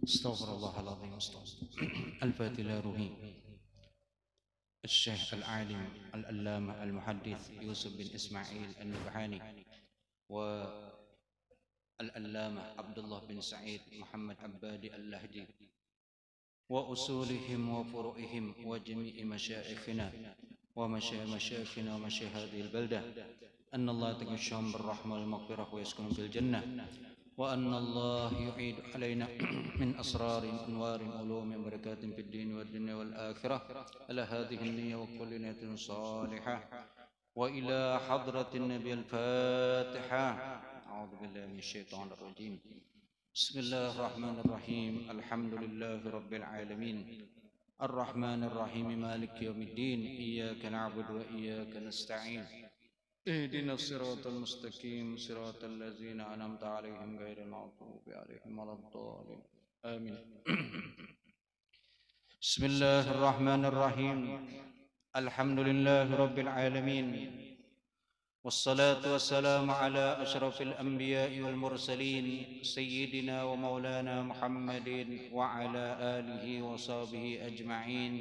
Astaghfirullahaladzim. Al-Fatihah Ruhi Al-Syekh Al-Alim Al-Allamah Al-Muhaddith Yusuf bin Ismail Al-Nabhani wa Al-Allamah Abdullah bin Sa'id Muhammad Abbadi Al-Lahdi wa usulihim wa furu'ihim wa jami'i masyaikhina wa masyaikhina wa masyayikh hadhihi al-baldah anna Allah taghashshahum bir-rahmah wal-maghfirah wa yaskunum fil jannah وأن الله يعيد علينا من أسرار أنوار علوم بركات في الدين والدنيا والآخرة على هذه النية وكل نية صالحة وإلى حضرة النبي الفاتحة أعوذ بالله من الشيطان الرجيم بسم الله الرحمن الرحيم الحمد لله رب العالمين الرحمن الرحيم مالك يوم الدين إياك نعبد وإياك نستعين اهدنا الصراط المستقيم صراط الذين أنعمت عليهم غير المغضوب عليهم ولا الضالين آمين بسم الله الرحمن الرحيم الحمد لله رب العالمين والصلاة والسلام على أشرف الأنبياء والمرسلين سيدنا ومولانا محمد وعلى آله وصحبه أجمعين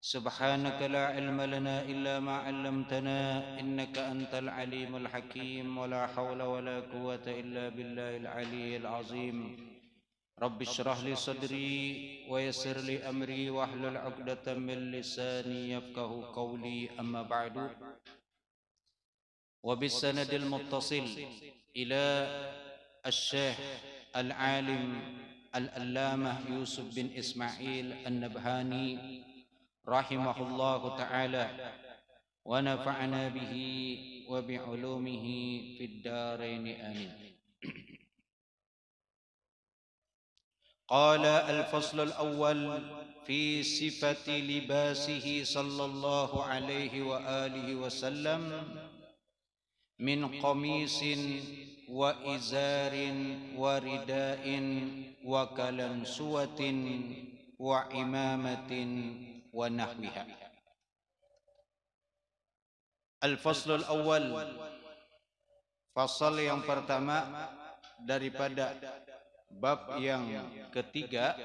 سبحانك لا علم لنا إلا ما علمتنا إنك أنت العليم الحكيم ولا حول ولا قوة إلا بالله العلي العظيم رب اشرح لي صدري ويسر لي أمري واحلل عقدة من لساني يفقه قولي أما بعد وبالسند المتصل إلى الشيخ العالم العلامة يوسف بن إسماعيل النبهاني رحمه الله تعالى ونفعنا به وبعلومه في الدارين آمين قال الفصل الأول في صفة لباسه صلى الله عليه وآله وسلم من قميص وإزار ورداء وكلنسوة وعمامة ونحوها. Al-Faslul Awal, fasal yang pertama daripada bab yang ketiga,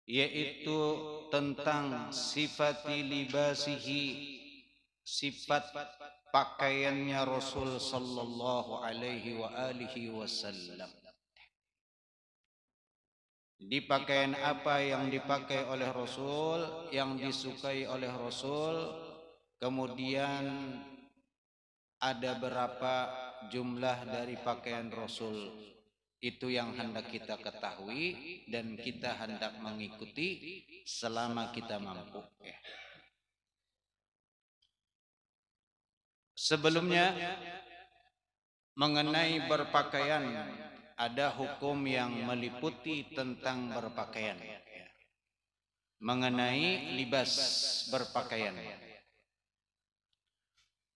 yaitu tentang sifati libasihi, sifat pakaiannya Rasul sallallahu alaihi wa alihi wasallam. Di pakaian apa yang dipakai oleh Rasul, yang disukai oleh Rasul, kemudian ada berapa jumlah dari pakaian Rasul, itu yang hendak kita ketahui dan kita hendak mengikuti selama kita mampu. Sebelumnya mengenai berpakaian, ada hukum yang meliputi tentang berpakaian, mengenai libas berpakaian.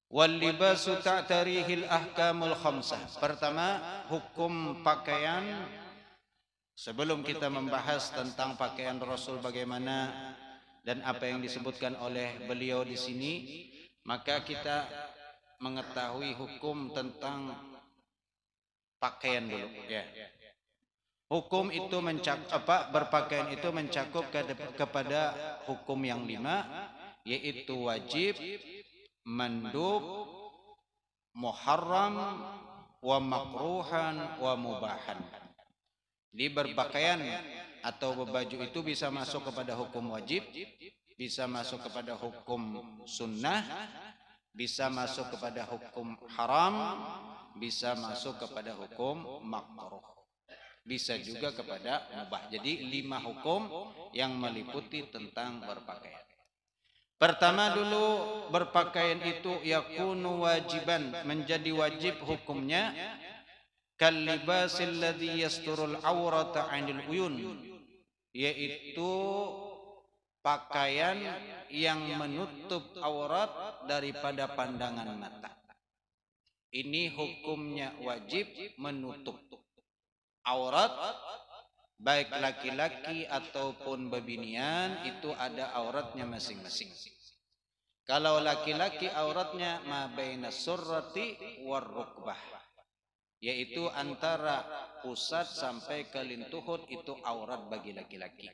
Wal libasu ta'tarihil ahkamul khamsah. Pertama, hukum pakaian. Sebelum kita membahas tentang pakaian Rasul bagaimana dan apa yang disebutkan oleh beliau di sini, maka kita mengetahui hukum tentang pakaian dulu, ya. Hukum itu berpakaian itu mencakup kepada hukum yang 5, yaitu wajib, mandub, muharram, wa makruhan, wa mubahan. Di berpakaian atau berbaju itu bisa masuk kepada hukum wajib, bisa masuk kepada hukum sunnah, bisa masuk kepada hukum haram, bisa masuk kepada hukum makruh, bisa juga kepada mubah. Jadi 5 hukum yang meliputi tentang berpakaian. Pertama dulu, berpakaian itu yakunu wajiban, menjadi wajib hukumnya, kal libasil ladzi yasturul aurata 'anil uyun, yaitu pakaian yang menutup aurat daripada pandangan mata. Ini hukumnya wajib, menutup aurat, baik laki-laki ataupun bebinian, itu ada auratnya masing-masing. Kalau laki-laki auratnya ma baina surrati war rukbah, yaitu antara pusat sampai ke lintuhut itu aurat bagi laki-laki.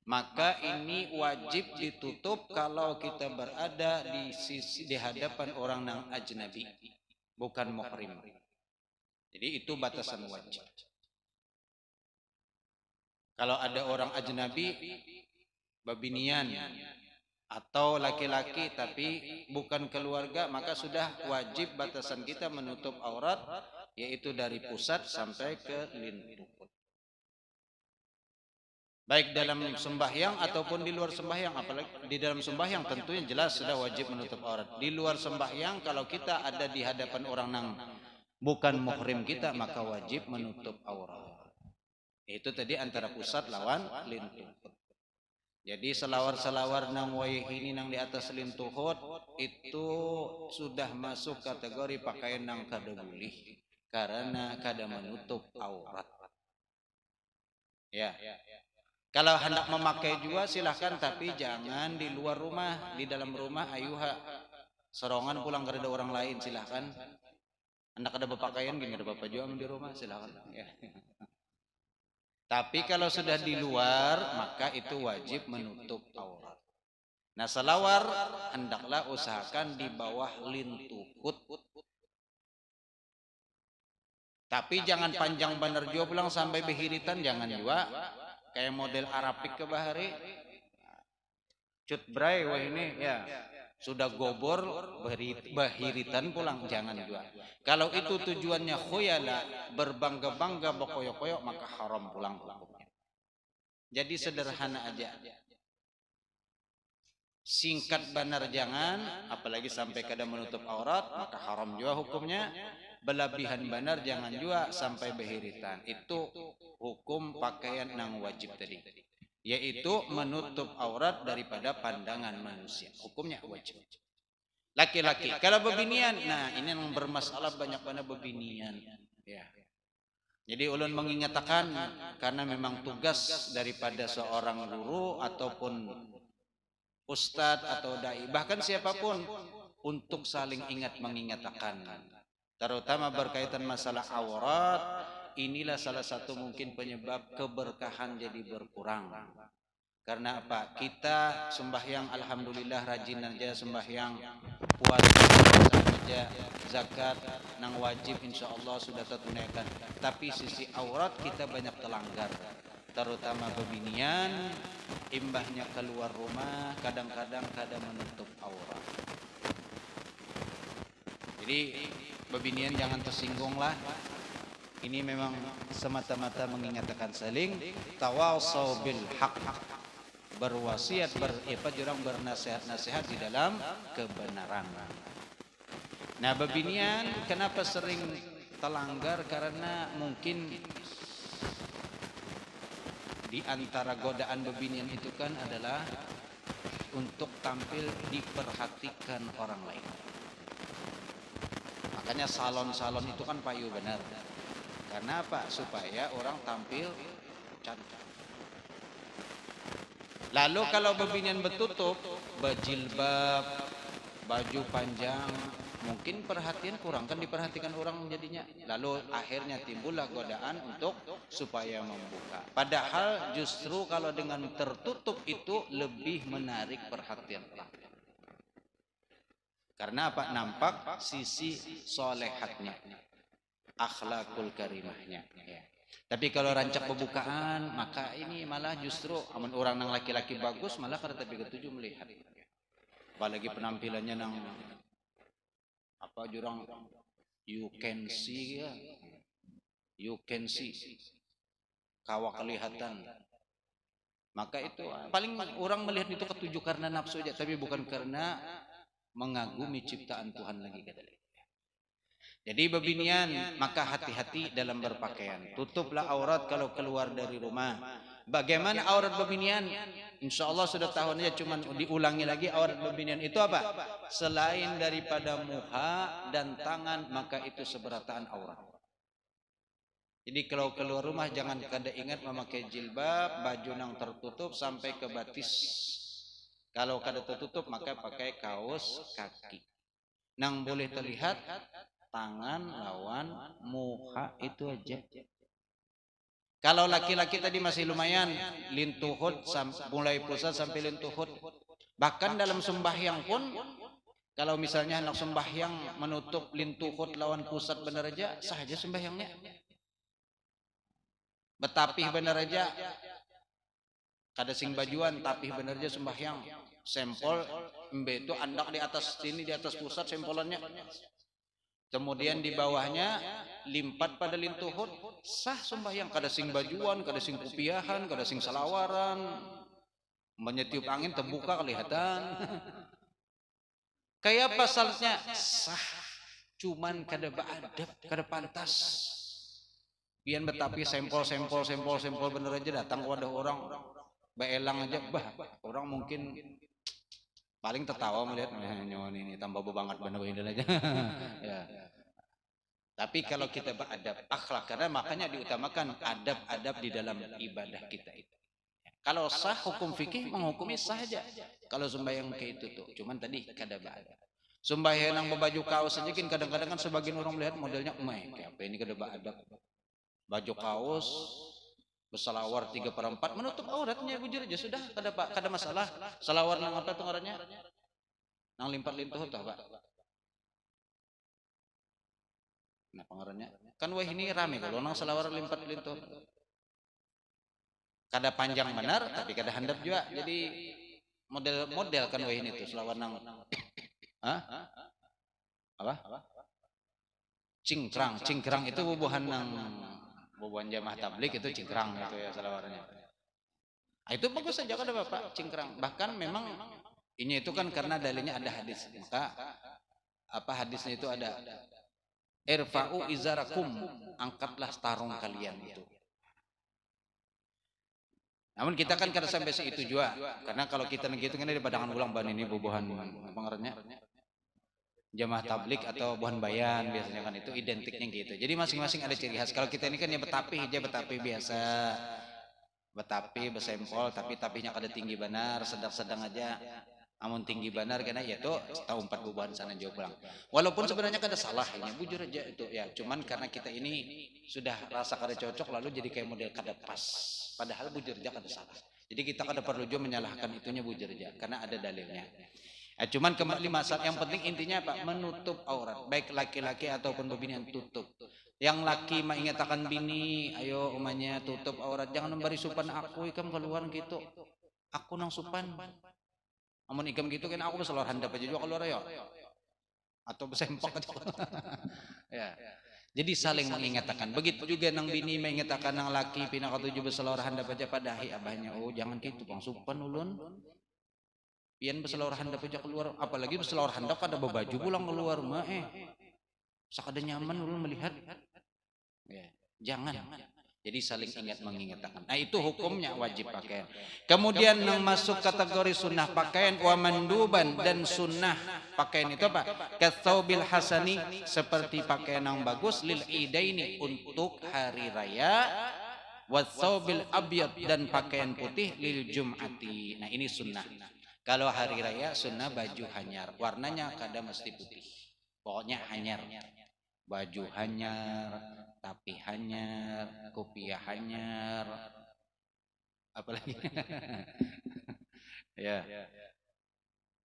Maka ini wajib ditutup kalau kita berada di hadapan orang yang ajnabi, bukan muhrim. Jadi itu batasan wajib. Kalau ada orang ajnabi, babinian, atau laki-laki tapi bukan keluarga, maka sudah wajib batasan kita menutup aurat, yaitu dari pusat sampai ke lintuhut. Baik dalam sembahyang ataupun di luar sembahyang. Apalagi di dalam sembahyang tentunya jelas sudah wajib menutup aurat. Di luar sembahyang kalau kita ada di hadapan orang yang bukan muhrim kita, maka wajib menutup aurat. Itu tadi antara pusat lawan lintuhut. Jadi selawar-selawar nang wayhini nang di atas lintuhut itu sudah masuk kategori pakaian nang kada boleh karena kada menutup aurat. Ya. Kalau hendak memakai juga silahkan, tapi jangan di luar rumah. Di dalam rumah ayuha serongan pulang kada ada orang lain, silahkan. Hendak ada berpakaian gini ada bapak juga di rumah, silahkan. Ya. Tapi kalau sudah di luar, maka itu wajib menutup aurat. Nah, selawar hendaklah usahakan di bawah lintuhut. Tapi jangan panjang benar juga pulang sampai behiritan, jangan juga. Kayak model Arabik ke bahari, cut bray wah ini ya sudah gobor bahiritan pulang, jangan juga. Kalau itu tujuannya khuyala, berbangga-bangga berkoyok-koyok, maka haram pulang hukumnya. Jadi sederhana aja, singkat benar jangan, apalagi sampai kada menutup aurat, maka haram juga hukumnya. Berlebihan benar jangan juga sampai behiritan. Itu hukum pakaian nang wajib tadi, yaitu menutup aurat daripada pandangan manusia. Hukumnya wajib. Laki-laki. Kalau bebinian, nah ini yang bermasalah banyak mana bebinian. Ya. Jadi ulun mengingatkan karena memang tugas daripada seorang guru ataupun ustadz atau dai, bahkan siapapun, untuk saling ingat mengingatkan. Terutama berkaitan masalah aurat, inilah salah satu mungkin penyebab keberkahan jadi berkurang. Karena apa? Kita sembahyang alhamdulillah rajin aja sembahyang, puasa aja, zakat nang wajib insyaallah sudah tertunaikan. Tapi sisi aurat kita banyak terlanggar. Terutama bebinian, imbahnya keluar rumah kadang-kadang kada menutup aurat. Jadi bebinian jangan tersinggung lah. Ini memang semata-mata mengingatkan saling tawasau bil haq, berwasiat jurang bernasihat-nasihat di dalam kebenaran. Nah, bebinian kenapa sering terlanggar? Karena mungkin di antara godaan bebinian itu kan adalah untuk tampil diperhatikan orang lain. Makanya salon-salon itu kan payu benar. Karena apa? Supaya orang tampil cantik. Lalu kalau bebinian bertutup, berjilbab, baju panjang, mungkin perhatian kurang, kan diperhatikan orang jadinya. Lalu akhirnya timbullah godaan untuk supaya membuka. Padahal justru kalau dengan tertutup itu lebih menarik perhatian orang. Karena apa? Nampak sisi solehatnya, akhlakul karimahnya. Ya. Tapi kalau rancak pembukaan, maka ini malah justru amun orang nang laki-laki bagus malah kada tapi ketujuh melihat. Apalagi penampilannya nang apa jurang you can see ya. You can see. Kawa kelihatan. Maka itu paling orang melihat itu ketujuh karena nafsu aja, tapi bukan karena mengagumi ciptaan Tuhan lagi kata. Jadi bebinian, maka hati-hati dalam berpakaian. Tutuplah aurat kalau keluar dari rumah. Bagaimana aurat bebinian? Insya Allah sudah tahu aja, cuman diulangi lagi aurat bebinian itu apa? Selain daripada muka dan tangan, maka itu seberataan aurat. Jadi kalau keluar rumah jangan kada ingat memakai jilbab, baju yang tertutup sampai ke batis. Kalau kada tertutup maka pakai kaos kaki. Nang boleh terlihat tangan lawan muka itu aja. Kalau laki-laki tadi masih lumayan lintuhut mulai pusat sampai lintuhut. Bahkan dalam sembahyang pun kalau misalnya anak sembahyang menutup lintuhut lawan pusat benar aja sah aja sembahyangnya. Betapih benar aja kada sing bajuan tapih benar aja sembahyang. Sempol embe itu andak di atas sini di atas pusat sempolannya. Kemudian di bawahnya limpat pada lintuhut sah sembahyang, kada sing bajuan, kada sing kupiahan, kada sing salawaran, menyetiup angin terbuka kelihatan. Kayak pasalnya sah, cuman kada beadab, kada pantas. Pian betapi sempol bener aja datang wadah orang baelang aja, orang mungkin paling tertawa melihat nyawa ini tambah bebangat bener ini aja. Ya. Tapi kalau kita beradab akhlak, karena makanya diutamakan adab-adab di dalam ibadah kita itu. Kalau sah hukum fikih menghukumi sah aja. Kalau sembahyang kayak itu tuh, cuman tadi kada beadab. Sembahyang yang berbaju kaos saja kan kadang-kadang kan sebagian orang melihat modelnya kayak apa ini kada beadab. Baju kaos bersalawar 3/4 menutup auratnya bujur aja sudah kada masalah. Salawar nang apa tuh ngarannya? Nang limpat-lintuh tuh Pak. Nah pengarannya kan wah ini rame kalau nang salawar limpat-lintuh. Kada panjang benar tapi kada handap juga. Jadi model kan wah ini tuh salawar nang apa? Cingkrang itu bubuhan nang bubuhan jamaah tablik itu cingkrang itu ya salawarnya. Nah, itu bagus saja kada Bapak cingkrang. Bahkan memang ini itu kan karena dalilnya ada hadis. Maka apa hadisnya itu ada irfa'u izarakum, angkatlah sarung kalian itu. Namun kita kan kada sampai seitu juga. Karena kalau kita begitu kan di padangan ulang ban ini bubuhan apa ngarannya? Jamaah tablik atau buhan bayan biasanya kan itu identiknya gitu. Jadi masing-masing ada ciri khas. Kalau kita ini kan ya betapih aja, betapih biasa. Betapih besempol tapi tapihnya kada tinggi benar, sedang-sedang aja. Amun tinggi benar karena ya tuh tahu 4 bubuhan sana jauh pulang. Walaupun sebenarnya kada salah ini bujur aja itu ya. Cuman karena kita ini sudah rasa kada cocok lalu jadi kayak model kada pas. Padahal bujur aja kada salah. Jadi kita kada perlu juga menyalahkan itunya bujur aja karena ada dalilnya. Cuman kembali masalah yang penting intinya apa? Menutup aurat. Baik laki-laki ataupun bini yang tutup. Yang laki mengatakan bini, ayo umanya tutup aurat. Jangan memberi supan aku ikam keluar gitu. Aku nang supan. Amun ikam gitu kan aku beselor handap aja juga keluar ya. Atau besempak aja. Ya. Jadi saling mengingatkan. Begitu juga nang bini mengatakan nang laki pinang katuju beselor handap aja padahi abahnya. Oh jangan gitu bang supan ulun. Pian beselor handap aja keluar. Apalagi beselor handap kada bebaju pulang keluar mah sakada nyaman ulun melihat. Ya, jangan. Jadi saling ingat mengingatkan. Nah itu hukumnya wajib pakaian. Kemudian yang masuk kategori sunnah pakaian wa manduban dan sunnah pakaian itu apa? Katsaubil hasani seperti pakaian yang bagus lil idaini untuk hari raya. Watsaubil abyad dan pakaian putih lil jum'ati. Nah ini sunnah. Kalau hari raya sunnah baju hanyar. Warnanya kada mesti putih. Pokoknya hanyar. Baju hanyar, tapi hanyar, kopiah hanyar, apalagi ya,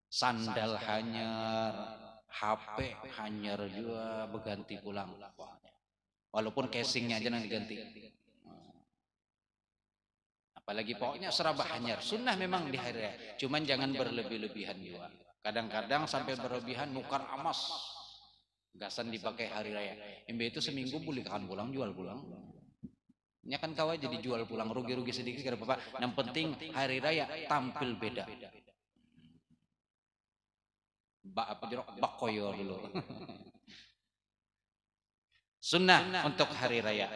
sandal hanyar, HP hanyar juga berganti pulang, walaupun casingnya aja yang diganti. Apalagi pokoknya serabah hanyar, sunnah memang di hari raya, cuman jangan berlebih-lebihan juga. Kadang-kadang sampai berlebihan nukar emas. Gasan dipakai hari raya. Embe itu seminggu boleh kan pulang jual pulang. Nya kan kawai jadi jual pulang rugi-rugi sedikit kada apa-apa. Yang penting hari raya tampil beda. Apa jerok bakoyo dulu. Sunnah untuk hari raya.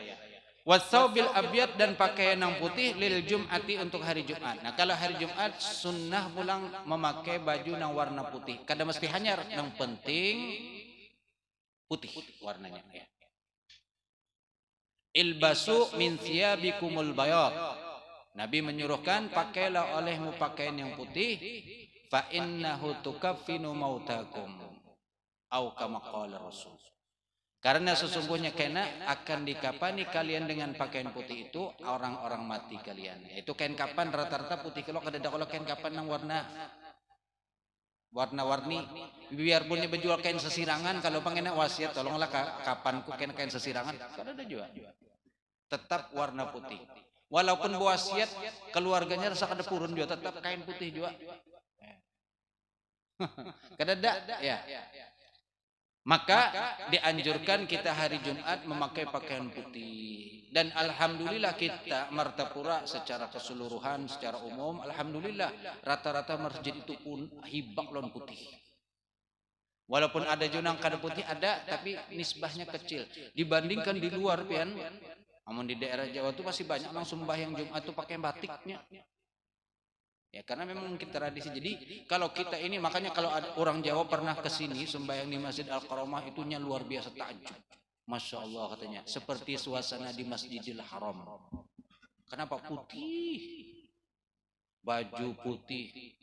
Watsaubil abyad dan pakaian yang putih lil jum'ati untuk hari Jumat. Nah kalau hari Jumat sunnah pulang memakai baju yang warna putih. Kada mesti hanyar, yang penting putih warnanya ya. Ilbasu min thiyabikumul bayad. Nabi menyuruhkan pakailah olehmu pakaian yang putih fa innahu tukaffinu mautakum au kama qala Rasul. Karena sesungguhnya kena akan dikapani kalian dengan pakaian putih itu orang-orang mati kalian. Itu kain kapan rata-rata putih kalau kain kapan yang warna-warni. Biarpun dia berjual kain sesirangan, kalau pengen wasiat tolonglah kapanku kain sesirangan. Kada ada juga. Tetap warna putih. Walaupun wasiat keluarganya rasa kada purun juga tetap kain putih juga. Kada ada ya. Maka dianjurkan kita hari Jumat memakai pakaian putih. Dan alhamdulillah kita Martapura secara keseluruhan, secara umum, alhamdulillah rata-rata masjid itu pun hibak lon putih. Walaupun ada junang kada putih ada, tapi nisbahnya kecil dibandingkan di luar pian. Namun di daerah Jawa itu masih banyak orang sembahyang Jumat itu pakai batiknya. Ya, karena memang mungkin tradisi. Jadi kalau kita ini, makanya kalau ada orang Jawa pernah ke sini sembahyang di Masjid Al-Karamah itunya luar biasa takjub. Masya Allah katanya, seperti suasana di Masjidil Haram. Kenapa? Putih, baju putih,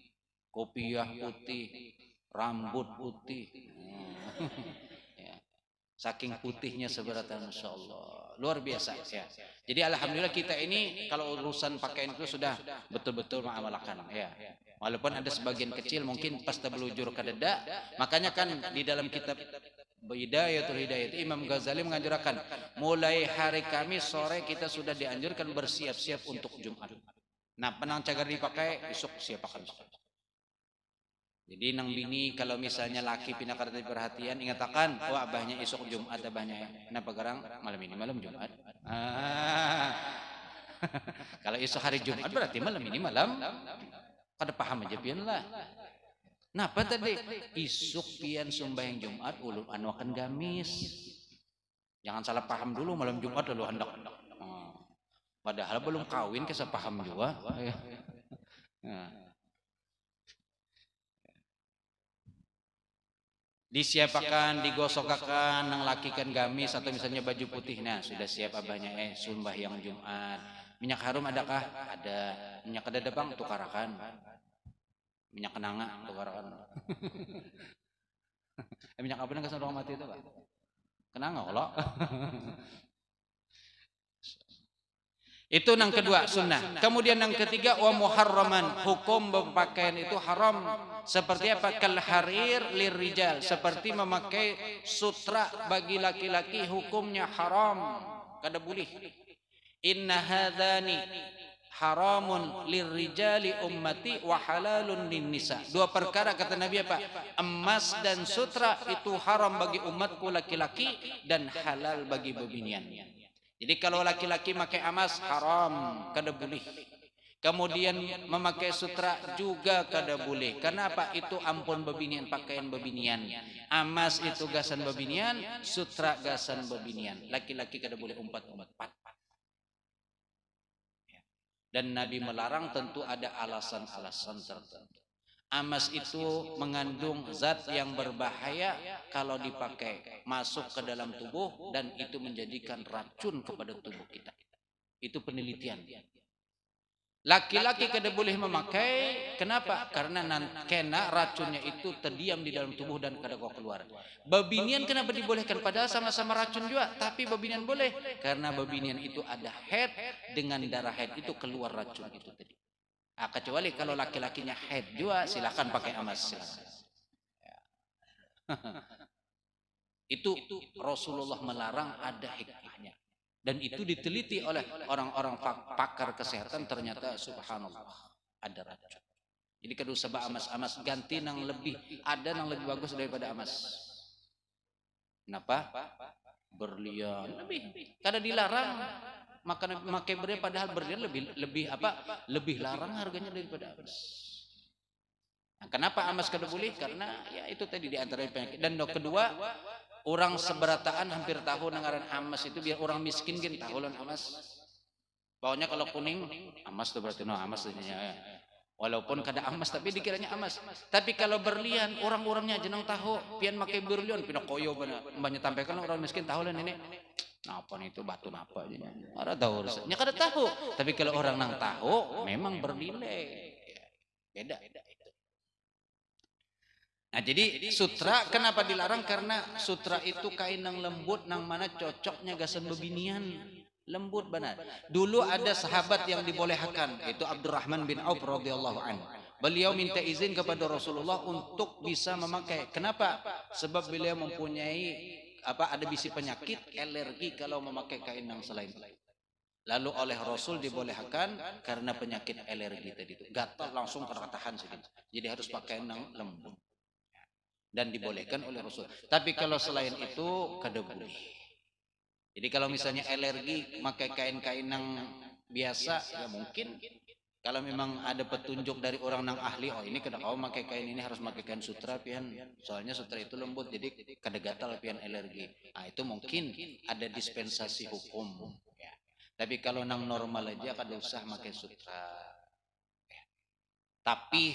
kopiah putih, rambut putih. Ya. Saking putihnya seberatan, Masya Allah, luar biasa ya. Jadi alhamdulillah kita ini kalau urusan pakaian itu sudah betul-betul mengamalkan ya. Walaupun ada sebagian kecil mungkin pas terbelujur ke dada, makanya kan di dalam kitab Bidayatul Hidayah Imam Ghazali menganjurkan mulai hari Kamis sore kita sudah dianjurkan bersiap-siap untuk Jumat. Nah, penang cagar dipakai besok siap akan. Jadi nang bini kalau misalnya laki pindah karena perhatian ingatakan, oh abahnya esok Jumat abahnya. Kenapa garang malam ini malam Jumat? Kalau esok hari Jumat berarti malam ini malam. Kada paham aja pian lah. Napa tadi? Isuk pian sembahyang Jumat ulun anu akan gamis. Jangan salah paham dulu malam Jumat lalu hendak. Padahal belum kawin kesah paham juga. Disiapakan, digosokakan, nang lakikan gamis atau misalnya baju putih. Nah, sudah siap abahnya sembahyang Jumat. Minyak harum adakah? Ada. Minyak ada bang, tukarakan. Minyak kenanga, tukarakan. Minyak apa nang kasih orang mati itu, Pak? Kenanga kalau. Itu yang kedua sunnah. Kemudian yang ketiga wa muharraman, hukum berpakaian itu haram. Seperti apa? Kal harir lirijal, seperti memakai sutra bagi laki-laki hukumnya haram. Kada boleh. Inna hadzani haramun lirijali ummati wa halalun linnisa. Dua perkara kata Nabi apa? Emas dan sutra itu haram bagi umatku laki-laki dan halal bagi bebinian. Jadi kalau laki-laki pakai emas haram, kada boleh. Kemudian memakai sutra juga kada boleh. Kenapa? Itu ampun bebinian, pakaian bebinian. Emas itu gasan bebinian, sutra gasan bebinian. Laki-laki kada boleh umpat-umpat. Dan Nabi melarang tentu ada alasan-alasan tertentu. Emas itu mengandung zat yang berbahaya kalau dipakai masuk ke dalam tubuh dan itu menjadikan racun kepada tubuh kita. Itu penelitian. Laki-laki kada boleh memakai. Kenapa? Karena kena racunnya itu terdiam di dalam tubuh dan kada kau keluar. Babinian kenapa dibolehkan? Padahal sama-sama racun juga, tapi babinian boleh karena babinian itu ada head, dengan darah head itu keluar racun itu tadi. Kecuali kalau laki-lakinya head juga silakan pakai emas. Itu Rasulullah melarang, ada hikmahnya. Dan itu diteliti oleh orang-orang pakar kesehatan, ternyata subhanallah ada racun. Jadi kada usah emas ganti nang lebih, ada nang lebih bagus daripada emas. Kenapa? Berlian lebih. Kada dilarang makai berlian, padahal berlian lebih larang harganya daripada emas. Nah, kenapa emas kada boleh? Karena ya itu tadi di antara penyakit. Dan kedua, orang seberataan hampir tahu nengaran emas itu biar orang miskin kan tahu lan emas. Pokoknya kalau kuning emas itu berarti emas ya. Walaupun kada emas tapi dikiranya emas. Tapi kalau berlian orang-orangnya jeneng tahu pian makai berlian pina koyo banyak tampaikan orang miskin tahu lan ini. Apa nih itu batu apa aja. Ada tahu urusnya kada tahu. Tapi kalau orang nang tahu memang bernilai. Beda. Nah, jadi sutra kenapa dilarang? Karena sutra itu kain yang lembut, nang mana cocoknya gasan bebinian. Lembut benar. Dulu ada sahabat yang dibolehkan, itu Abdurrahman bin Auf radhiyallahu anhu. Beliau minta izin kepada Rasulullah untuk bisa memakai. Kenapa? Sebab beliau mempunyai ada bisi penyakit alergi kalau memakai kain yang selain. Lalu oleh Rasul dibolehkan karena penyakit alergi tadi itu. Gatal langsung katahan sedikit. Jadi harus pakai yang lembut. Dan dibolehkan oleh Rasul. Tapi kalau selain itu kada boleh. Jadi kalau misalnya alergi pakai kain-kain yang biasa ya mungkin. Kalau memang ada petunjuk dari orang yang ahli, oh ini kada kau pakai kain ini harus pakai kain sutra pian. Soalnya sutra itu lembut jadi kada gatal pian alergi. Nah itu mungkin ada dispensasi hukum. Ya. Tapi kalau nang normal aja kada usah pakai sutra. Tapi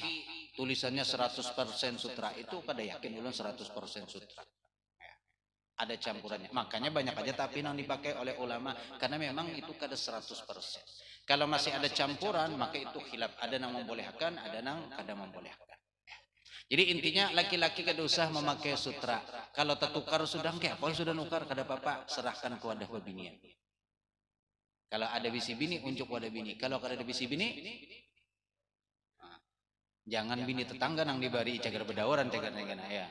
tulisannya 100% sutra itu kada yakin ulun 100% sutra. Ada campurannya. Makanya banyak aja tapi yang dipakai oleh ulama karena memang itu kada 100%. Kalau masih ada campuran maka itu khilaf. Ada yang membolehkan, ada yang kada membolehkan. Jadi intinya laki-laki kada usah memakai sutra. Kalau tertukar sudah kalau sudah nukar kada apa-apa, serahkan ke wadah bini. Kalau ada bisi bini unjuk wadah bini. Kalau kada ada bisi bini jangan bini tetangga nang dibari cagar bedawaran cagar negana ya.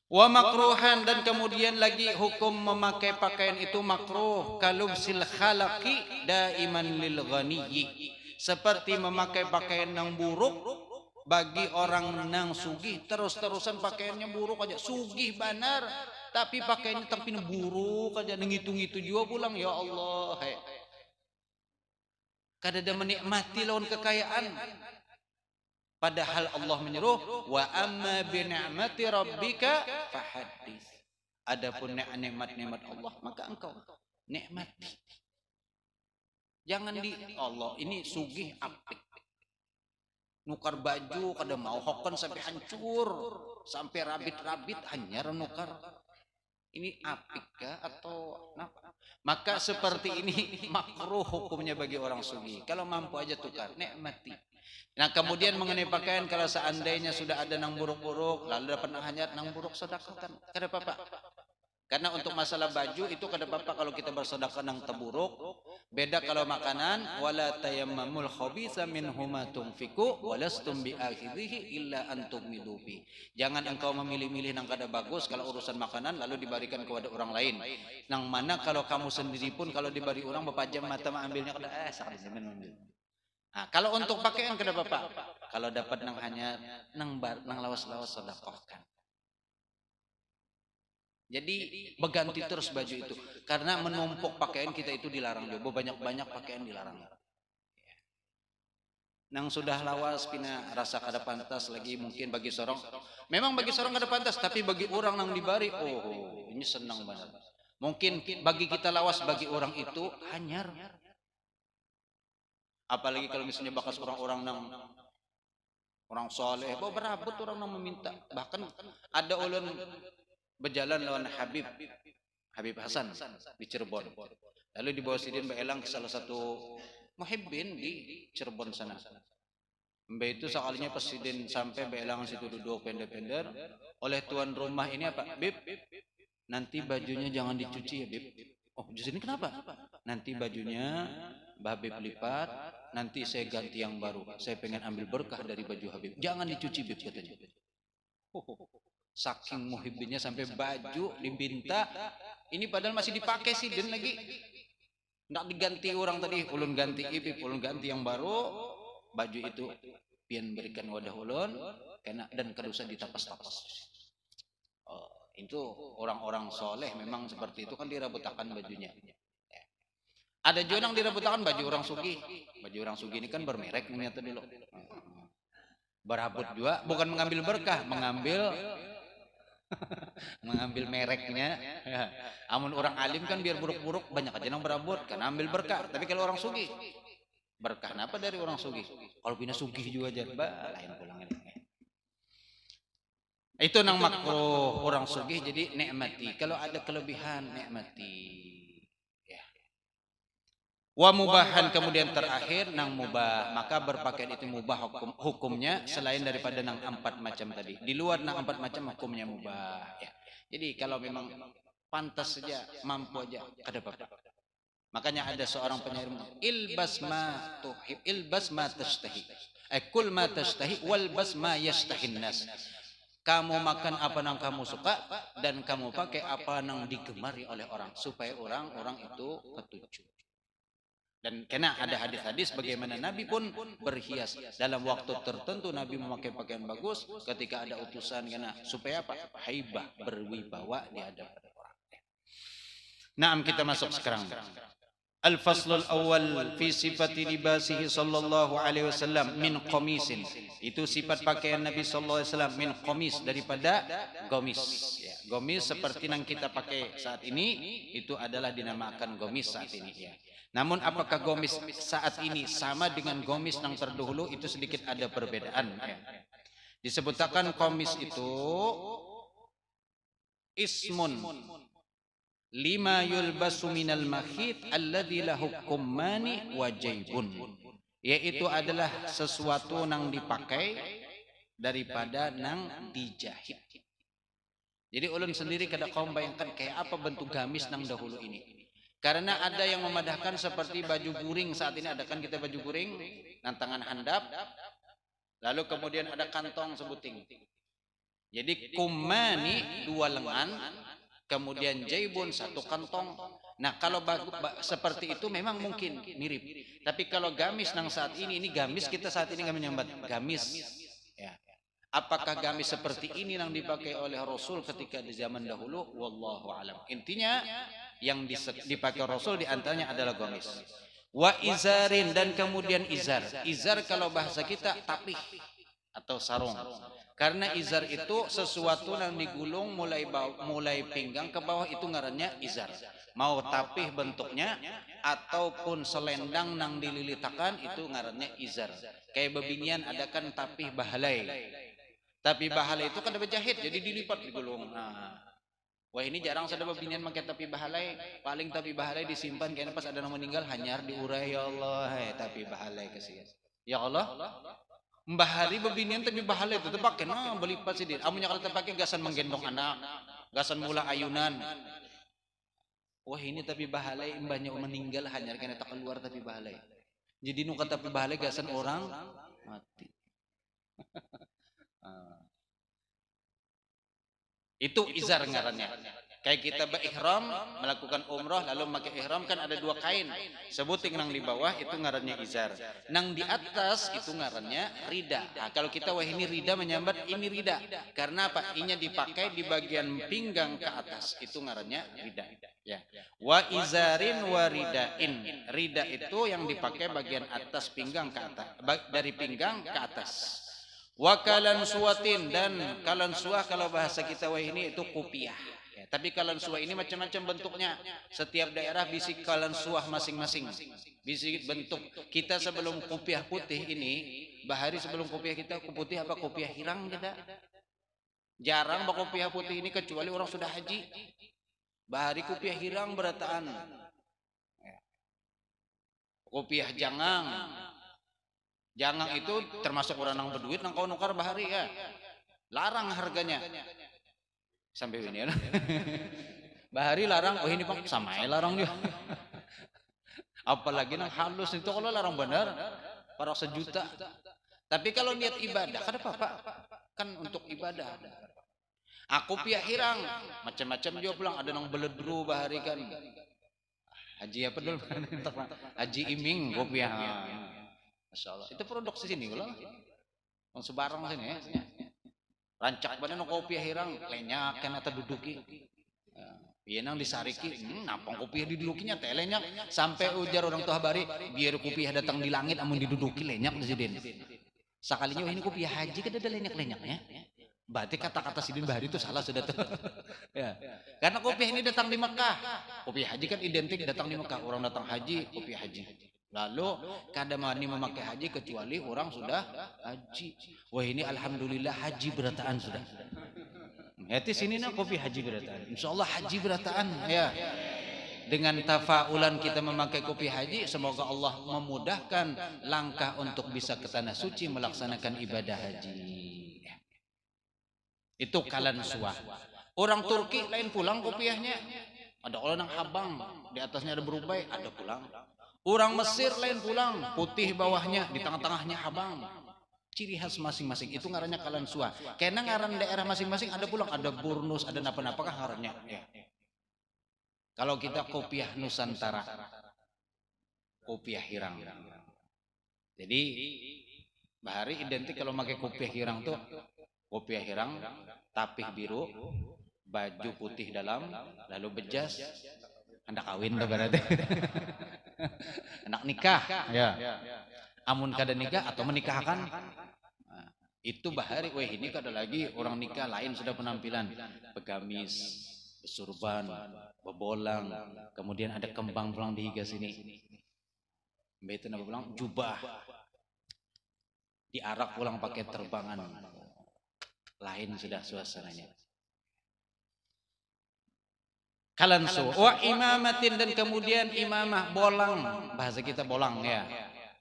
Wa makruhan dan kemudian lagi hukum memakai pakaian itu makruh kalubsil khalaqi daiman lil ghaniyyi. Seperti memakai pakaian yang buruk bagi orang nang sugih terus-terusan pakaiannya buruk aja. Sugih benar tapi pakaiannya tapi buruk aja ngitung-ngitung juga pulang ya Allah. Kada ada menikmati lawan kekayaan. Padahal Allah menyuruh wa amma bi ni'mati rabbika fahaddits. Adapun nikmat-nikmat Allah maka engkau nikmati. Jangan di Allah ini sugih apik. Nukar baju kada mau hokon sampai hancur, sampai rabit-rabit hanya nukar. Ini apik kah atau apa? Maka seperti ini makruh hukumnya bagi orang sugih. Kalau mampu aja tukar, nikmati. Nah kemudian mengenai pakaian kalau seandainya sudah ada nang buruk-buruk, lalu dapat nang hanyar nang buruk sedekahkan. Kada apa-apa. Karena untuk masalah baju itu kada apa-apa kalau kita bersedekah nang terburuk. Beda kalau makanan wala tayammamul khabitha minhuma tunfiku walastum biakhidhihi illa antum midubi. Jangan engkau memilih-milih nang kada bagus kalau urusan makanan lalu diberikan kepada orang lain. Nang mana kalau kamu sendiri pun kalau diberi orang berpajam mata mengambilnya kada sakit mengambil. Nah, kalau untuk pakaian kada apa-apa. Kalau dapat nang hanya nang lawas-lawas sedekahkan. Jadi berganti terus baju itu karena menumpuk pakaian kita itu dilarang juga banyak-banyak pakaian dilarang. Nang sudah lawas pina rasa kada pantas lagi mungkin bagi seorang memang bagi seorang kada pantas tapi bagi orang nang dibari oh ini senang banget. Mungkin bagi kita lawas bagi orang itu hanyar. Apalagi kalau misalnya bakas orang-orang nang orang soleh, berabot orang nang meminta. Bahkan ada ulun berjalan lawan Habib Hasan di Cirebon. Lalu dibawa sidin beelang ke salah satu muhibbin di Cirebon sana. Mbak itu sekalinya pas sidin sampai beelang situ duduk pendek-pendek oleh tuan rumah ini apa? Bib, nanti bajunya jangan dicuci ya Bib. Oh di sini kenapa? Nanti bajunya Mbak Habib lipat, nanti saya ganti yang baru. Saya pengen ambil berkah dari baju Habib. Jangan dicuci Bib katanya. Saking muhibbinnya sampai baju diminta ini padahal masih dipakai sih dan lagi nggak diganti orang tadi ulun ganti ibib ulun ganti yang baru baju itu pian berikan wadah ulun kena dan kedusa ditapas-tapas. Oh, itu orang-orang soleh memang seperti itu kan dirabutakan bajunya. Ada juga yang dirabutakan baju orang sugih. Baju orang sugih ini kan bermerek ternyata dulu. Berabut juga bukan mengambil berkah mengambil mereknya. Amun orang alim kan biar buruk-buruk banyak aja yang berabot kan ambil berkah. Tapi kalau orang sugih berkah apa dari orang sugih? Kalau punya sugih juga aja lain pulangnya. Itu nang makruh orang sugih jadi nikmati. Kalau ada kelebihan nikmati. Ya. Wa mubahan, kemudian terakhir nang mubah, maka berpakaian itu mubah hukumnya selain daripada nang 4 macam tadi. Di luar nang 4 macam hukumnya mubah ya. Jadi kalau memang pantas saja, mampu aja, kada apa-apa. Makanya ada seorang penyair, ilbas ma tuhib, ilbas ma tashtahi. Kul ma tashtahi walbas ma yashtahin nas. Kamu makan apa yang kamu suka dan kamu pakai apa yang digemari oleh orang, supaya orang-orang itu ketujuh. Dan karena ada hadis-hadis bagaimana Nabi pun berhias dalam waktu tertentu. Nabi memakai pakaian bagus ketika ada utusan, karena supaya apa? Haibah, berwibawa di hadapan orang. Nah, kita masuk sekarang. Al-faslul awal fi sifati libasihi sallallahu alaihi wasallam min qamisin. Itu sifat pakaian Nabi sallallahu alaihi wasallam min qamis, daripada gomis ya. Gomis seperti yang kita pakai saat ini itu adalah dinamakan gomis saat ini ya. Namun apakah gomis saat ini sama dengan gomis yang terdahulu? Itu sedikit ada perbedaan ya. Disebutkan gomis itu ismun lima yulbasu minal makhit alladzi lahu kummani wa jaybun, yaitu adalah sesuatu yang dipakai daripada nang dijahit. Jadi ulun sendiri kada kaum bayangkan kayak apa bentuk gamis nang dahulu ini. Karena ada yang memadahkan seperti baju guring saat ini, ada kan kita baju guring nang tangan handap, lalu kemudian ada kantong sebuting. Jadi kummani 2 lengan, kemudian jaibun 1 kantong. Nah, kalau seperti itu memang mungkin mirip. Tapi kalau gamis nang saat ini gamis kita saat ini kami menyambat gamis ya. Apakah gamis seperti ini yang dipakai oleh Rasul ketika di zaman dahulu? Wallahu alam. Intinya yang dipakai Rasul diantaranya adalah gamis. Wa izarin, dan kemudian izar. Izar kalau bahasa kita tapih atau sarung. Karena izar itu sesuatu yang digulung mulai pinggang ke bawah, itu ngarannya izar. Mau tapih bentuknya ataupun selendang nang dililitakan itu ngarannya izar. Kayak bebinian ada kan tapih bahalai. Tapi bahalai itu kan ada berjahit, jadi dilipat digulung. Nah, wah ini jarang sada bebinian pakai tapi bahalai. Paling tapi bahalai disimpan kayaknya pas ada yang meninggal hanyar diurai, ya Allah, tapi bahalai kasihan. Ya Allah, mbah hari bebinian tapi bahalai tetep pakai nah belipat sidin. Amunnya kalau terpakai gasan menggendong anak, gasan mula ayunan. Wah ini tapi bahalai, mbahnya meninggal hanyar kena tak keluar tapi bahalai. Jadi nu kata tapi bahalai gasan orang mati. Itu izar ngarannya. Kayak kita berihram melakukan umroh lalu memakai ihram kan ada 2 kain. Sebuting nang di bawah itu ngarannya izar. Nang di atas itu ngarannya rida. Nah, kalau kita wah ini rida menyambat ini rida. Karena apa? Inya dipakai di bagian pinggang ke atas. Itu ngarannya rida. Ya. Wa izarin wa ridain. Rida itu yang dipakai bagian atas pinggang ke atas. Dari pinggang ke atas. Wa kalan suatin, dan kalan suah kalau bahasa kita wah ini itu kopiah. Ya, tapi kalan suah ini macam-macam bentuknya. Setiap daerah bisi kalan suah masing-masing. Bisi bentuk. Kita sebelum kopiah putih ini, bahari sebelum kopiah kita putih apa kopiah hirang kita. Jarang bah kopiah putih ini kecuali orang sudah haji. Bahari kopiah hirang berataan. Kopiah jangang. Jangan itu termasuk orang yang berduit nang kau nukar bahari ya. Larang harganya. Sampai ini ya. Bahari larang, oh ini Pak sama larang dia. Apalagi nang halus itu kalau larang benar para sejuta. Tapi kalau niat ibadah kada apa-apa. Kan untuk ibadah. Aku piah hirang, macam-macam juga pulang, ada nang beledru bahari kan. Haji apa dulu? Haji Iming kopiah. Masya Allah. Itu produksi sini ulang. Yang sebarang sini ya. Rancak badan kopi hirang lenyak kan atau duduki. Iya nang disariki, nampang kopi didudukinya teh lenyak. Sampai ujar orang tua habari, biar kopi datang di langit amun diduduki lenyak presiden. Sekalinya ini kopi haji kan ada lenyak-lenyaknya. Berarti kata-kata sidin bahari itu salah sudah tuh. Ya. Karena kopi ini datang di Mekah. Kopi haji kan identik datang di Mekah. Orang datang haji, kopi haji. Lalu kada mani memakai haji kecuali orang sudah haji. Wah ini alhamdulillah haji berataan sudah. Hati sini nak kopi haji berataan. Insyaallah haji berataan ya. dengan tafaulan kita memakai kopiah haji, semoga Allah memudahkan langkah untuk bisa ke tanah suci melaksanakan ibadah haji. Itu kalan suah. Orang Turki lain pulang kopiahnya. Ada orang habang, di atasnya ada berubai, ada pulang. Orang Mesir lain pulang, putih bawahnya, di tengah-tengahnya habang. Ciri khas masing-masing itu ngarannya kalan suah. Karena ngaran daerah masing-masing ada pulang, ada burnus, ada napa-napa kah ngarannya. Ya. Kalau kita kopiah Nusantara, kopiah hirang. Jadi Bahari identik kalau pakai kopiah hirang tuh kopiah hirang, tapih biru, baju putih dalam, lalu bejas, hendak kawin tuh berarti. Hendak nikah, ya. Amun kada nikah atau menikahkan, nah, itu Bahari. Wah ini kada lagi orang nikah lain sudah penampilan, begamis, besurban, bebolang, kemudian ada kembang pulang di higa sini. Mbak itu nama pulang jubah, diarak pulang pakai terbangan, lain sudah suasananya. Kalansu wa imamatin, dan kemudian imamah, bolang, bahasa kita bolang ya,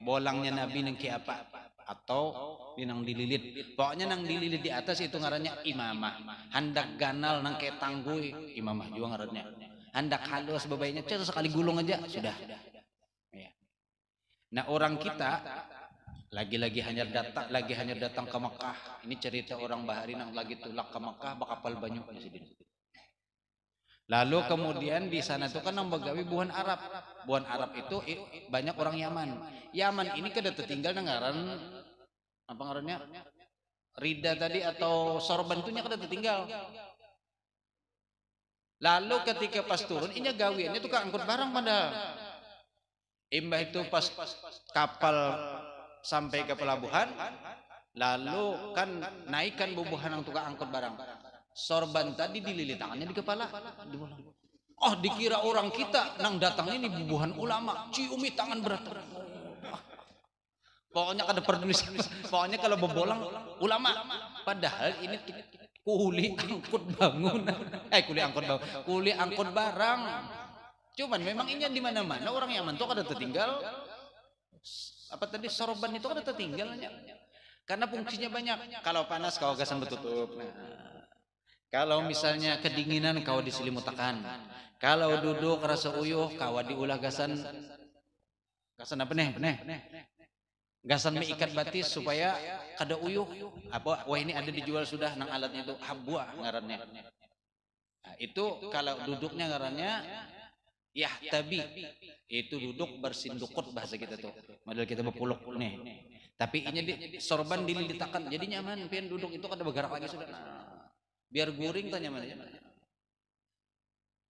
bolangnya Nabi nengki apa, atau nang dililit, pokoknya nang dililit di atas itu ngarannya imamah. Hendak ganal nang kayak tanggui, imamah juga ngarannya. Hendak halus bebayanya cuma sekali gulung aja sudah. Ya. Nah orang kita lagi hanya datang ke Mekah. Ini cerita orang Bahari nang lagi tulak ke Mekah bakapal banyu di. Lalu kemudian di sana tuh kan nang begawi buhan Arab. Buhan Arab itu banyak orang Yaman. Yaman ini kada tertinggal ngaran apa ngarannya? Rida tadi atau sorban itu nya kada tertinggal. Lalu ketika pas turun inya gawiannya tuh angkut barang padahal. Imbah itu pas kapal sampai ke pelabuhan, lalu kan naikkan bubuhan yang tukang angkut barang. Sorban tadi dililit tangannya di kepala. Oh dikira orang kita nang datang ini bubuhan ulama, ciumi tangan berat. Pokoknya kada peduli. Pokoknya kalau bebolang ulama. Padahal ini kuli angkut bangunan. Kuli angkut bangun. Kuli angkut barang. Cuman memang ini di mana-mana orang Yaman tuh kada tertinggal. Apa tadi sorban itu kada tertinggalnya. Karena fungsinya banyak. Kalau panas kau gasan bertutup. Nah, kalau misalnya kedinginan kau diselimutakan. Kalau duduk rasa uyuh kau diulah gasan apa nih? Gasan meikat batis supaya kada uyuh. Apa? Wah ini ada dijual sudah nang alatnya itu habwa ngarannya. Nah, itu kalau duduknya ngarannya yahtabi. Itu duduk bersindukut bahasa kita tuh. Model kita berpuluk nih. Tapi ini sorban dililitakan jadi nyaman. Pian duduk itu kada bergerak lagi sudah. Nah, biar guring tanya mana.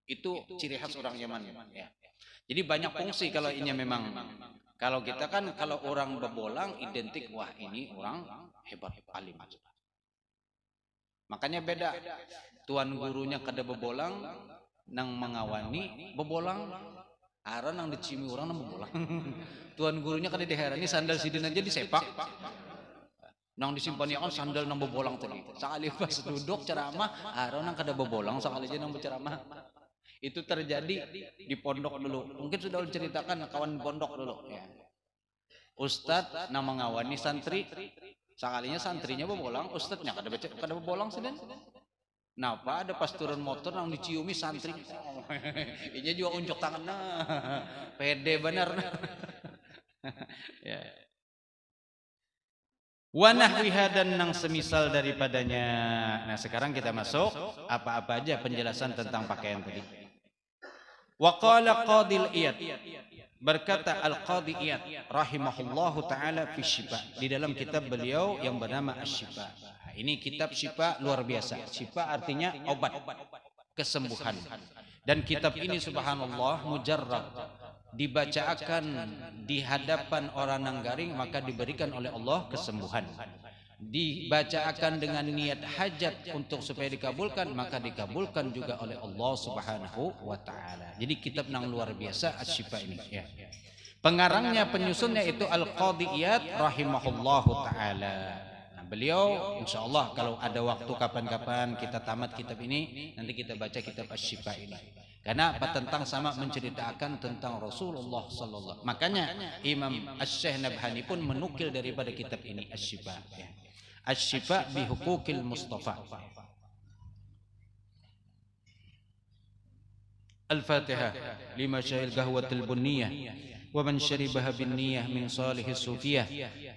Itu ciri khas orang Yaman ya. Jadi banyak fungsi kalau ini memang. Kalau kita kan kalau orang bebolang identik wah ini orang hebat alim. Makanya beda. Tuan gurunya kada bebolang nang mengawani bebolang. Aran nang dicimi orang nang bebolang. Tuan gurunya kada diherani sandal sidin aja disepak. Nang disimpani kan sandal nang bebolang tadi. Sakali pas duduk ceramah, aran nang kada bebolang sakali aja nang berceramah. Itu terjadi di pondok dulu. Mungkin sudah ceritakan kawan pondok dulu. Ya. Ustadz nang mengawani santri, sakalinya santrinya bebolang, ustadznya kada bebolang sedang. Napa ada pas turun motor nang diciumi santri. Inya juga unjuk tangan. Nah, pede benar. Ya. Wanahwiha dan nang semisal daripadanya. Nah sekarang kita masuk apa-apa aja penjelasan tentang pakaian tadi. Waqala qadil iyad, berkata al-qadi iyad rahimahullahu ta'ala fi syifa, di dalam kitab beliau yang bernama Asy-Syifa. Ini kitab syifa luar biasa. Syifa artinya obat, kesembuhan. Dan kitab ini subhanallah mujarrab, dibacakan di hadapan orang nanggaring maka diberikan oleh Allah kesembuhan. Dibacakan dengan niat hajat untuk supaya dikabulkan maka dikabulkan juga oleh Allah Subhanahu wa taala. Jadi kitab nang luar biasa Asy-Syifa ini ya. Pengarangnya penyusunnya itu Al-Qadhi Iyad rahimahullahu taala. Nah, beliau insyaallah kalau ada waktu kapan-kapan kita tamat kitab ini nanti kita baca kitab Asy-Syifa ini. Karena apa? Tentang sama menceritakan tentang Rasulullah sallallahu. Makanya Imam Asy-Syaikh Nabhani pun menukil daripada kitab ini Asy-Syifa. Ya. Asy-Syifa bi Huquqil Mustafa. Al-Fatihah lima syail qahwatil bunniyah wa man syaribaha bin niyah min salihis sufiyah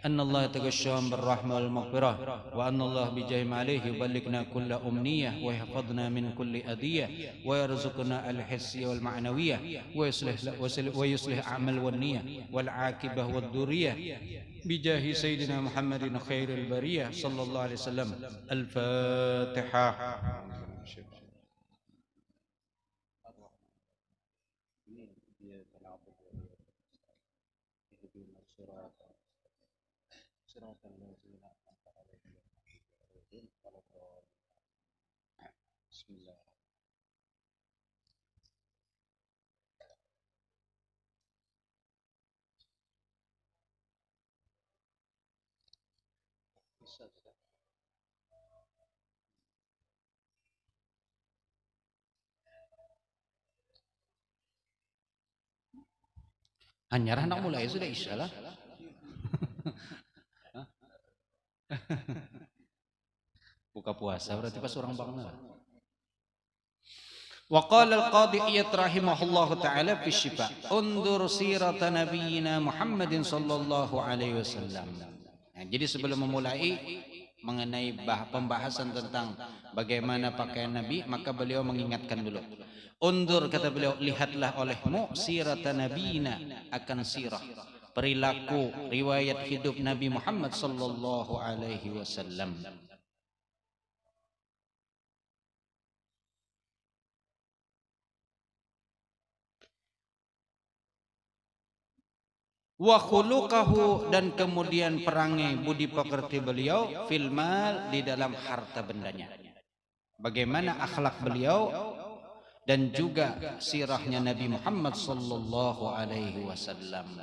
anna Allah taghashshahum bir rahmah wal maghfirah wa anna Allah bi jahim alayhi yuballighna kulla umniyah wa yahfazna min kulli adiyah wa yarzuqna al-hissiyah wal ma'nawiyah wa yuslih a'mal wan niyah wal aqibah wad duriyah bi jahi sayyidina Muhammadin khairil bariyah sallallahu alaihi wasallam. Al-Fatihah. Bismillah. Anyar anak mulai sudah isya lah. Buka puasa berarti pas orang bangun. Wa qala al-Qadhi Iyad rahimahullahu taala fi Syifa, undur sirata nabiyyina Muhammadin sallallahu alaihi wasallam. Nah, jadi sebelum memulai mengenai pembahasan tentang bagaimana pakaian Nabi, maka beliau mengingatkan dulu. Undur, kata beliau, lihatlah olehmu sirata nabiyina, akan sirah perilaku riwayat hidup Nabi Muhammad sallallahu alaihi wasallam. Wa khuluqahu, dan kemudian perangai budi pekerti beliau fil mal, di dalam harta bendanya. Bagaimana akhlak beliau dan juga sirahnya Nabi Muhammad sallallahu alaihi wasallam.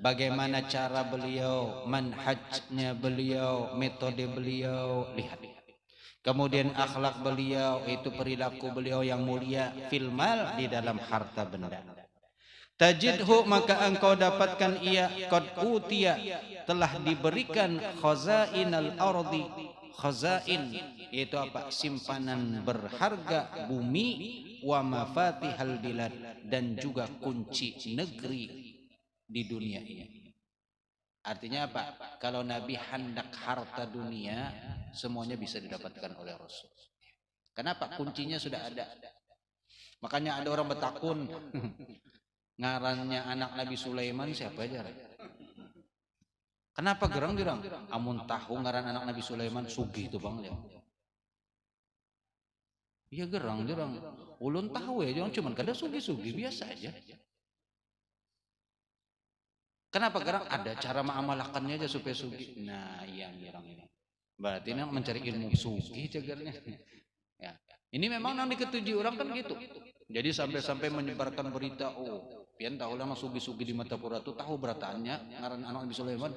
Bagaimana cara beliau, manhajnya beliau, metode beliau, lihat. Kemudian akhlak beliau, itu perilaku beliau yang mulia fil mal, di dalam harta benda. Tajidhu, maka engkau dapatkan ia qad utiya, telah diberikan khazainal ardi. Khazain itu apa? Simpanan berharga bumi, wa mafatihal bilad, dan juga kunci negeri di dunia ini. Artinya apa? Kalau Nabi hendak harta dunia, semuanya bisa didapatkan oleh Rasul. Kenapa? Kuncinya sudah ada. Makanya ada orang bertakun ngarannya anak Nabi Sulaiman siapa aja? Kenapa gerang-gerang? Amun tahu ngaran anak Nabi Sulaiman sugih itu bang ya. Iya gerang-gerang. Ulun tahu ya, jangan cuman kada sugih-sugih biasa aja. Kenapa gerang? Ada cara mengamalkannya aja supaya sugih. Nah, yang gerang ini. Berarti ini mencari ilmu sugih cagarnya. Ya. Ini memang yang diketujuh orang kan gitu. Jadi sampai-sampai menyebarkan berita, oh, pian tahu lah sugi-sugi di Matapura itu tahu berataannya ngaran anak Nabi Sulaiman.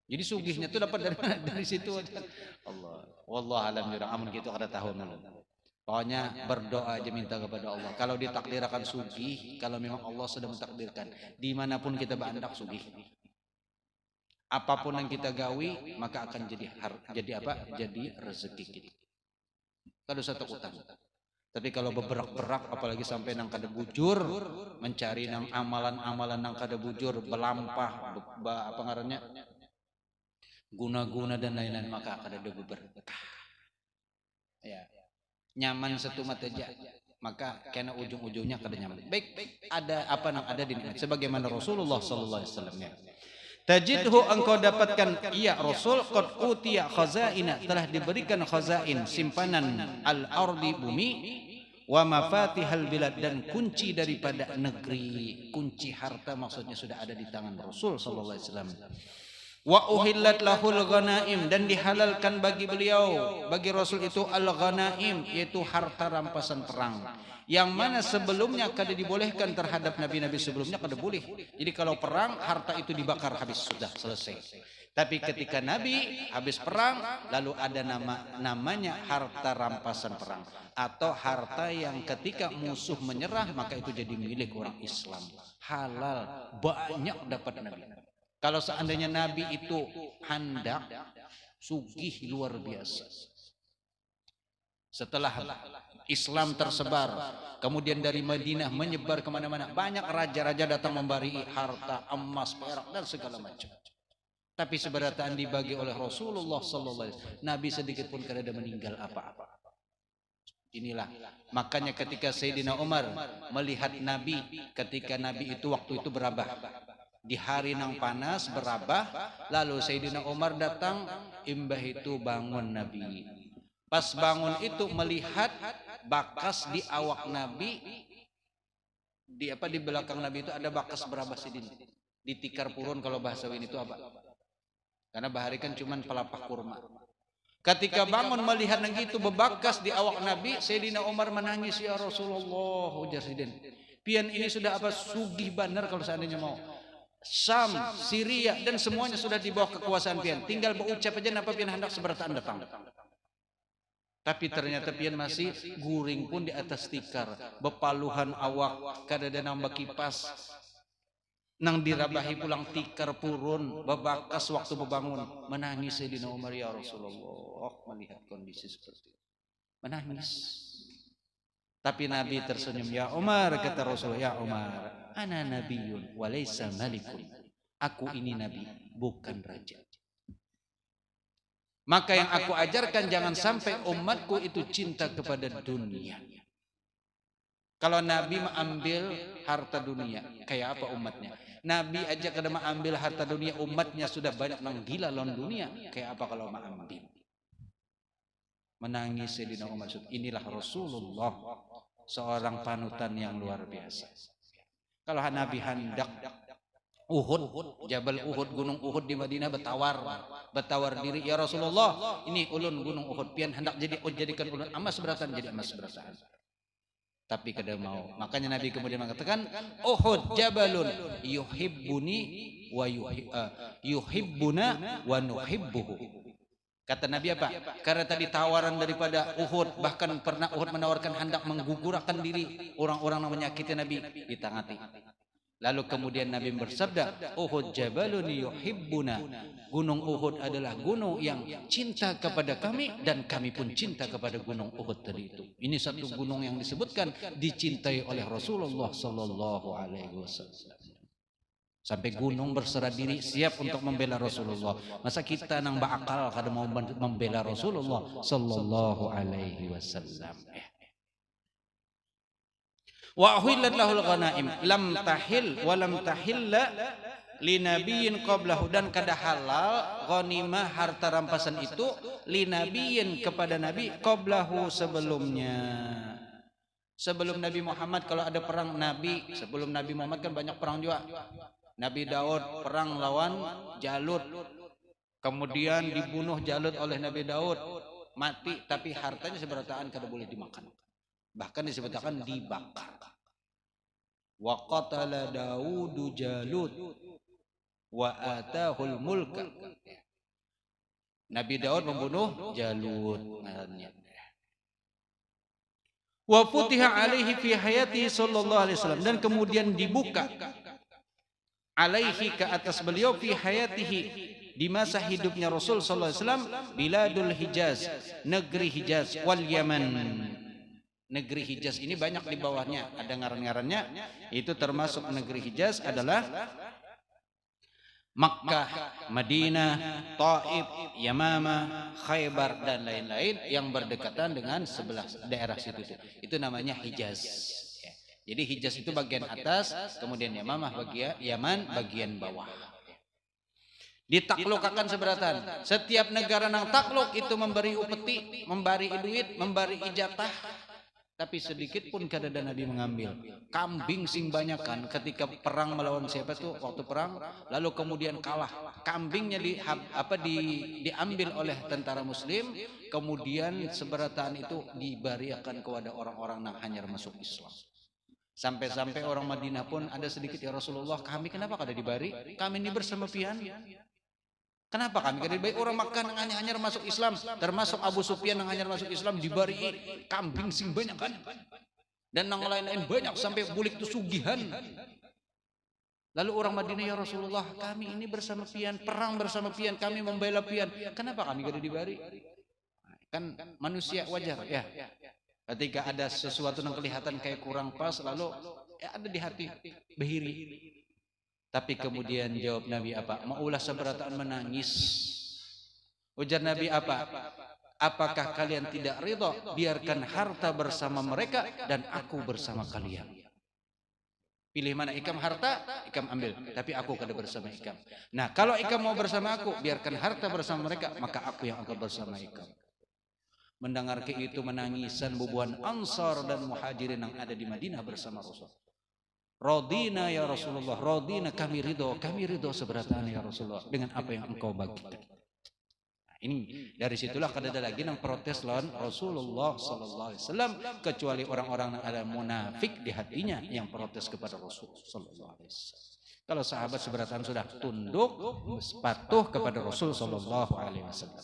Jadi sugihnya itu dapat dari situ aja. Allah, wallah alam jurang, amun gitu kada tahu nang. Pokoknya berdoa aja, minta kepada Allah. Kalau ditakdirkan sugih, kalau memang Allah sudah mentakdirkan, dimanapun kita berandak sugih. Apapun yang kita gawi, maka akan jadi apa? Jadi rezeki kita. Kada usah utang. Tapi kalau berberak-berak, apalagi sampai nang kada bujur, mencari nang amalan-amalan nang kada bujur, belampah, apa ngarannya, guna-guna dan lain-lain, maka kada ada berkah. Ya, nyaman satu mata aja, maka kena ujung-ujungnya kada nyaman. Baik, ada apa nang ada di nikmat, sebagaimana Rasulullah sallallahu alaihi wasallam ya. Tajidhu, engkau dapatkan ia Rasul qad utiya khazaina, telah diberikan khazain, simpanan al-ardi bumi, wa mafatihal bilad, dan kunci daripada negeri, kunci harta maksudnya sudah ada di tangan Rasul sallallahu alaihi wasallam. Wa uhillat lahul ghanaim, dan dihalalkan bagi beliau, bagi Rasul itu al-ghanaim, yaitu harta rampasan perang. Yang mana sebelumnya kada dibolehkan terhadap nabi-nabi sebelumnya, kada boleh. Jadi kalau perang harta itu dibakar habis, sudah selesai. Tapi ketika Nabi habis perang, lalu ada namanya harta rampasan perang, atau harta yang ketika musuh menyerah maka itu jadi milik orang Islam. Halal, banyak dapat Nabi. Kalau seandainya Nabi itu handak, sugih luar biasa. Setelah Islam tersebar, kemudian dari Madinah menyebar kemana-mana, banyak raja-raja datang memberi harta, emas, perak dan segala macam. Tapi seberataan dibagi oleh Rasulullah SAW, Nabi sedikit pun kada ada meninggal apa-apa. Inilah makanya ketika Sayyidina Umar melihat Nabi, ketika Nabi itu waktu itu berabah, di hari nang panas berabah, lalu Sayyidina Umar datang, imbah itu bangun Nabi. Pas bangun itu melihat bakas di awak Nabi, di belakang Nabi itu ada bakas berabah sidin, di tikar purun kalau bahasa Win itu apa? Karena bahari kan cuman pelapak kurma. Ketika bangun melihat nang itu bebakas di awak Nabi, Sayyidina Umar menangis, ya Rasulullah, ujar sidin. Pian ini sudah sugih benar kalau seandainya mau. Syam, Syria dan semuanya sudah di bawah kekuasaan pian. Tinggal berucap aja napa pian hendak seberataan datang. Tapi ternyata pian masih guring pun di atas tikar, bepaluhan awak, kada ada nambah kipas. Nang dirabahi pulang tikar purun, bebakas waktu bebangun, menangis Sayyidina Umar, ya Rasulullah, melihat kondisi seperti itu. Menangis. Tapi Nabi tersenyum, ya Umar, kata Rasulullah, ya Umar, ana nabiyun walaysa malikun. Aku ini nabi, bukan raja. Maka yang aku ajarkan, jangan sampai umatku itu cinta kepada dunia. Kalau Nabi mengambil harta dunia, kayak apa umatnya? Nabi aja kada mengambil harta dunia, umatnya sudah banyak nang gila lawan dunia. Kayak apa kalau mengambil? Menangis Sayyidina Umar. Inilah Rasulullah, seorang panutan yang luar biasa. Kalau Nabi hendak Uhud, Jabal Uhud, gunung Uhud di Madinah bertawar diri, ya Rasulullah, ini ulun gunung Uhud, pian hendak jadikan ulun emas beratan, jadi emas beratan. Tapi kada mau. Makanya Nabi kemudian mengatakan, Uhud jabalun yuhibbuni wa yuhibbuna wa nuhibbuhu. Kata Nabi apa? Karena tadi tawaran daripada Uhud, bahkan pernah Uhud menawarkan hendak menggugurkan diri orang-orang yang menyakiti Nabi, ditangati. Lalu kemudian Nabi bersabda, Uhud jabalun yuhibbuna. Gunung Uhud adalah gunung yang cinta kepada kami, dan kami pun cinta kepada gunung Uhud tadi itu. Ini satu gunung yang disebutkan dicintai oleh Rasulullah sallallahu alaihi wasallam. Sampai gunung berserah diri siap untuk membela Rasulullah. Masa kita nang bakal kada mau membela Rasulullah sallallahu alaihi wasallam. Wa uhillat lahul ghanaim lam tahil wa lam tahilla li nabiyyin qablahu, dan kada halal ghanimah harta rampasan itu li nabiyyin kepada nabi qablahu sebelumnya. Sebelum Nabi Muhammad kalau ada perang Nabi, sebelum Nabi Muhammad kan banyak perang juga. Nabi Daud perang lawan Jalut. Kemudian dibunuh Jalut oleh Nabi Daud, mati, tapi hartanya seberataan kada boleh dimakan. Bahkan disebutkan dibakar. Wa qatala Daudu Jalut wa atahul mulka. Nabi Daud membunuh Jalut. Wa futiha alaihi fi hayatihi sallallahu alaihi wasallam, dan kemudian dibuka alaihi ke atas beliau fi hayatihi di masa hidupnya Rasul sallallahu alaihi wasallam biladul Hijaz, negeri Hijaz, wal Yaman. Negeri Hijaz ini banyak di bawahnya, ada ngaran-ngarannya. Itu termasuk negeri Hijaz adalah Makkah, Madinah, Taif, Yamamah, Khaybar dan lain-lain yang berdekatan dengan sebelah daerah situ. Itu namanya Hijaz. Jadi Hijaz itu bagian atas, kemudian Yamamah bagian Yaman bagian bawah. Ditaklukakan seberatan. Setiap negara nang takluk itu memberi upeti, memberi duit, memberi ijatah. Tapi sedikit pun kada ada Nabi mengambil. Kambing sing banyak kan ketika perang melawan siapa tuh waktu perang, lalu kemudian kalah. Kambingnya diambil oleh tentara Muslim, kemudian seberataan itu diberiakan kepada orang-orang yang hanyar masuk Islam. Sampai-sampai orang Madinah pun ada sedikit, ya Rasulullah, kami kenapa kada dibari? Kami ini bersama pian. Kenapa kami kada dibari? Orang Makkah yang hanyar masuk Islam, termasuk Abu Sufyan yang hanyar masuk Islam dibari kambing sing banyak kan. Dan yang lain-lain banyak sampai bulik itu sugihan. Lalu orang Madinah, ya Rasulullah, kami ini bersama pian, perang bersama pian, kami membela pian. Kenapa kami kada dibari? Kan manusia wajar ya. Ketika ada sesuatu yang kelihatan kayak kurang pas, lalu ya ada di hati behiri. Tapi kemudian jawab Nabi apa? Maulah seberataan menangis. Ujar Nabi apa? Apakah kalian tidak ridha biarkan harta bersama mereka dan aku bersama kalian? Pilih mana? Ikam harta, Ikam ambil. Tapi aku kada bersama Ikam. Nah, kalau Ikam mau bersama aku, biarkan harta bersama mereka, maka aku yang akan bersama Ikam. Mendengar ke itu menangisan bubuhan Ansar dan Muhajirin yang ada di Madinah bersama Rasul. Radina ya Rasulullah, radina, kami ridho seberataan ya Rasulullah dengan apa yang engkau bagikan. Nah, ini dari situlah kada ada lagi yang protes lawan Rasulullah sallallahu alaihi wasallam, kecuali orang-orang yang ada munafik di hatinya yang protes kepada Rasul sallallahu alaihi wasallam. Kalau sahabat seberataan sudah tunduk patuh kepada Rasul sallallahu alaihi wasallam.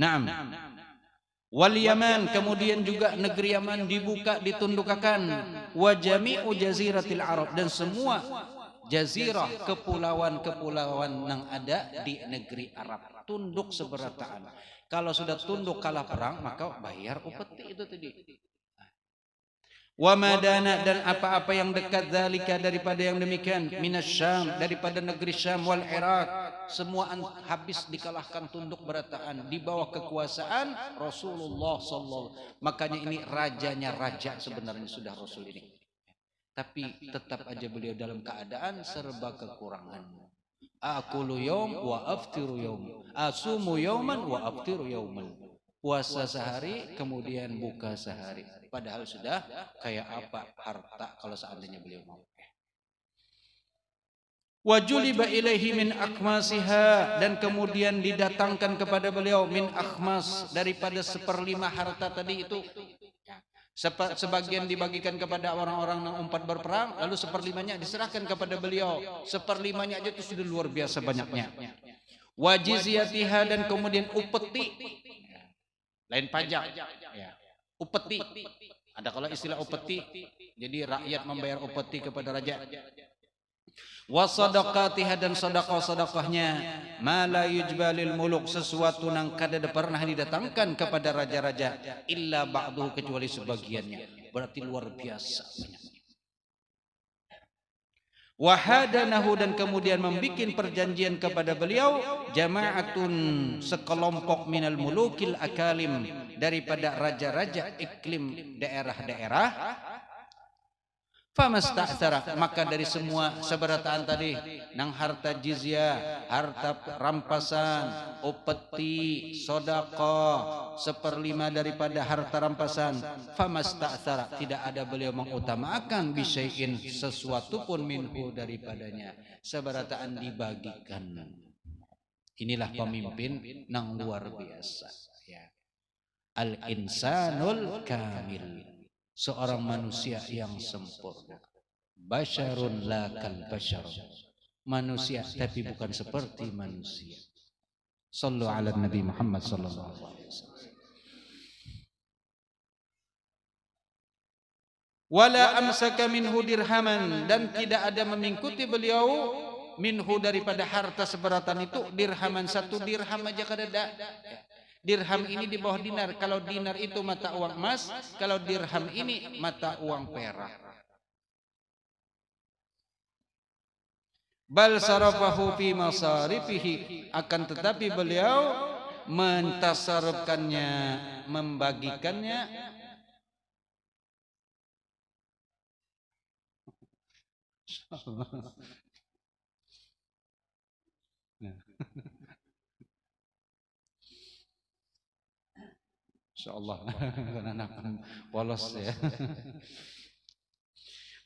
Naam. Wal Yaman, kemudian juga negeri Yaman dibuka, ditundukkan. Wa jami'u jaziratil Arab, dan semua jazirah, kepulauan-kepulauan yang ada di negeri Arab tunduk seberataan. Kalau sudah tunduk kalah perang, maka bayar upeti itu tadi. Wa madana, dan apa-apa yang dekat zalika daripada yang demikian, minasyam, daripada negeri Syam, wal Iraq, semua habis dikalahkan tunduk berataan di bawah kekuasaan Rasulullah sallallahu. Makanya ini rajanya raja sebenarnya sudah Rasul ini. Tapi tetap aja beliau dalam keadaan serba kekurangan. Aqulu yaum wa aftiru yaum, asumu yauman wa aftiru yauman. Puasa sehari kemudian buka sehari. Padahal sudah kayak apa harta kalau seandainya beliau mau. Wajuliba ilaihi min akhmasiha, dan kemudian didatangkan kepada beliau min akhmas, daripada 1/5 harta tadi itu. Sebagian dibagikan kepada orang-orang yang umpat berperang, lalu 1/5-nya diserahkan kepada beliau. 1/5-nya aja itu sudah luar biasa banyaknya. Wajizyatiha, dan kemudian upeti, lain pajak ya. Upeti ada kalau istilah upeti, jadi rakyat membayar upeti kepada raja. Wasadaqatiha, dan sedekah-sedekahnya, ma la yujbalil muluk, sesuatu yang kada pernah didatangkan kepada raja-raja, illa ba'duhu, kecuali sebagiannya. Berarti luar biasa banyak. Wahadanahu, dan kemudian membuat perjanjian kepada beliau, jama'atun, sekelompok minal mulukil akalim, daripada raja-raja iklim daerah-daerah. Famasta'tsara, maka dari semua seberataan tadi, nang harta jizyah, harta rampasan, upeti, sedekah, 1/5 daripada harta rampasan, famasta'tsara, tidak ada beliau mengutamakan bisyai'in, sesuatu pun minhu daripadanya, seberataan dibagikan. Inilah pemimpin nang luar biasa ya. Al-insanul kamil, seorang manusia yang sempurna. Basyarun la kal basyar, manusia tapi bukan seperti manusia. Sallu ala Nabi Muhammad sallallahu alaihi wasallam. Wala amsaka minhu dirhaman, dan tidak ada memingkuti beliau minhu daripada harta seberatan itu, dirhaman, 1 dirham aja kada ada. Dirham ini di bawah dinar. Kalau dinar itu mata uang emas, kalau dirham ini mata uang perak. Bal sarafahu fi masarifihi, akan tetapi beliau mentasarufkannya, membagikannya Insyaallah anak polos ya.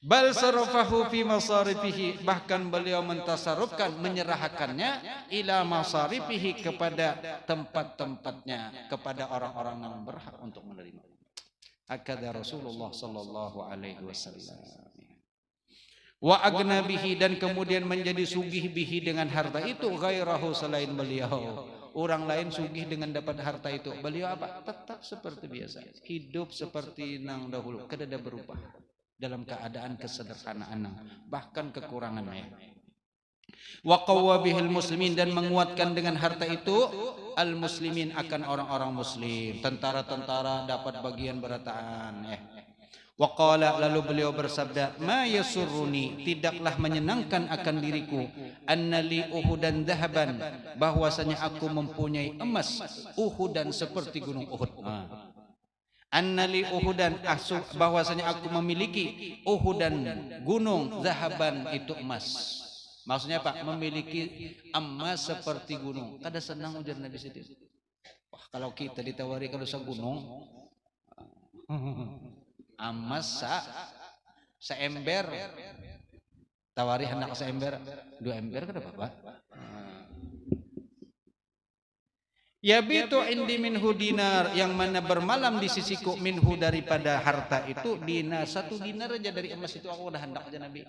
Bal sarafahu fi masarifihi, bahkan beliau mentasarrufkan, menyerahkannya ila masarifihi, kepada tempat-tempatnya, kepada orang-orang yang berhak untuk menerima. Hakadha Rasulullah sallallahu alaihi wasallam. Wa agna bihi, dan kemudian menjadi sugih bihi dengan harta itu, ghairahu, selain beliau. Orang lain sugih dengan dapat harta itu, beliau apa? Tetap seperti biasa, hidup seperti nang dahulu, kada berubah dalam keadaan kesederhanaan, bahkan kekurangannya. Wa qawwa bihil muslimin, dan menguatkan dengan harta itu al muslimin, akan orang-orang muslim, tentara-tentara dapat bagian berataan. Wa qala, lalu beliau bersabda, ma yasurruni, tidaklah menyenangkan akan diriku, annali uhudan dhahaban, bahwasanya aku mempunyai emas uhudan seperti gunung Uhud. Annali uhudan, bahwasanya aku memiliki uhudan, gunung, zahaban itu emas. Maksudnya apa? Memiliki emas seperti gunung. Kada senang ujar Nabi Siddiq. Wah, kalau kita ditawari kalau segunung emas seember, tawari hendak seember, 2 ember kada apa-apa. Yabitu indi minhu dinar, yang mana bermalam di sisiku, minhu daripada harta itu, dinar, 1 dinar aja dari emas itu aku udah hendak aja Nabi.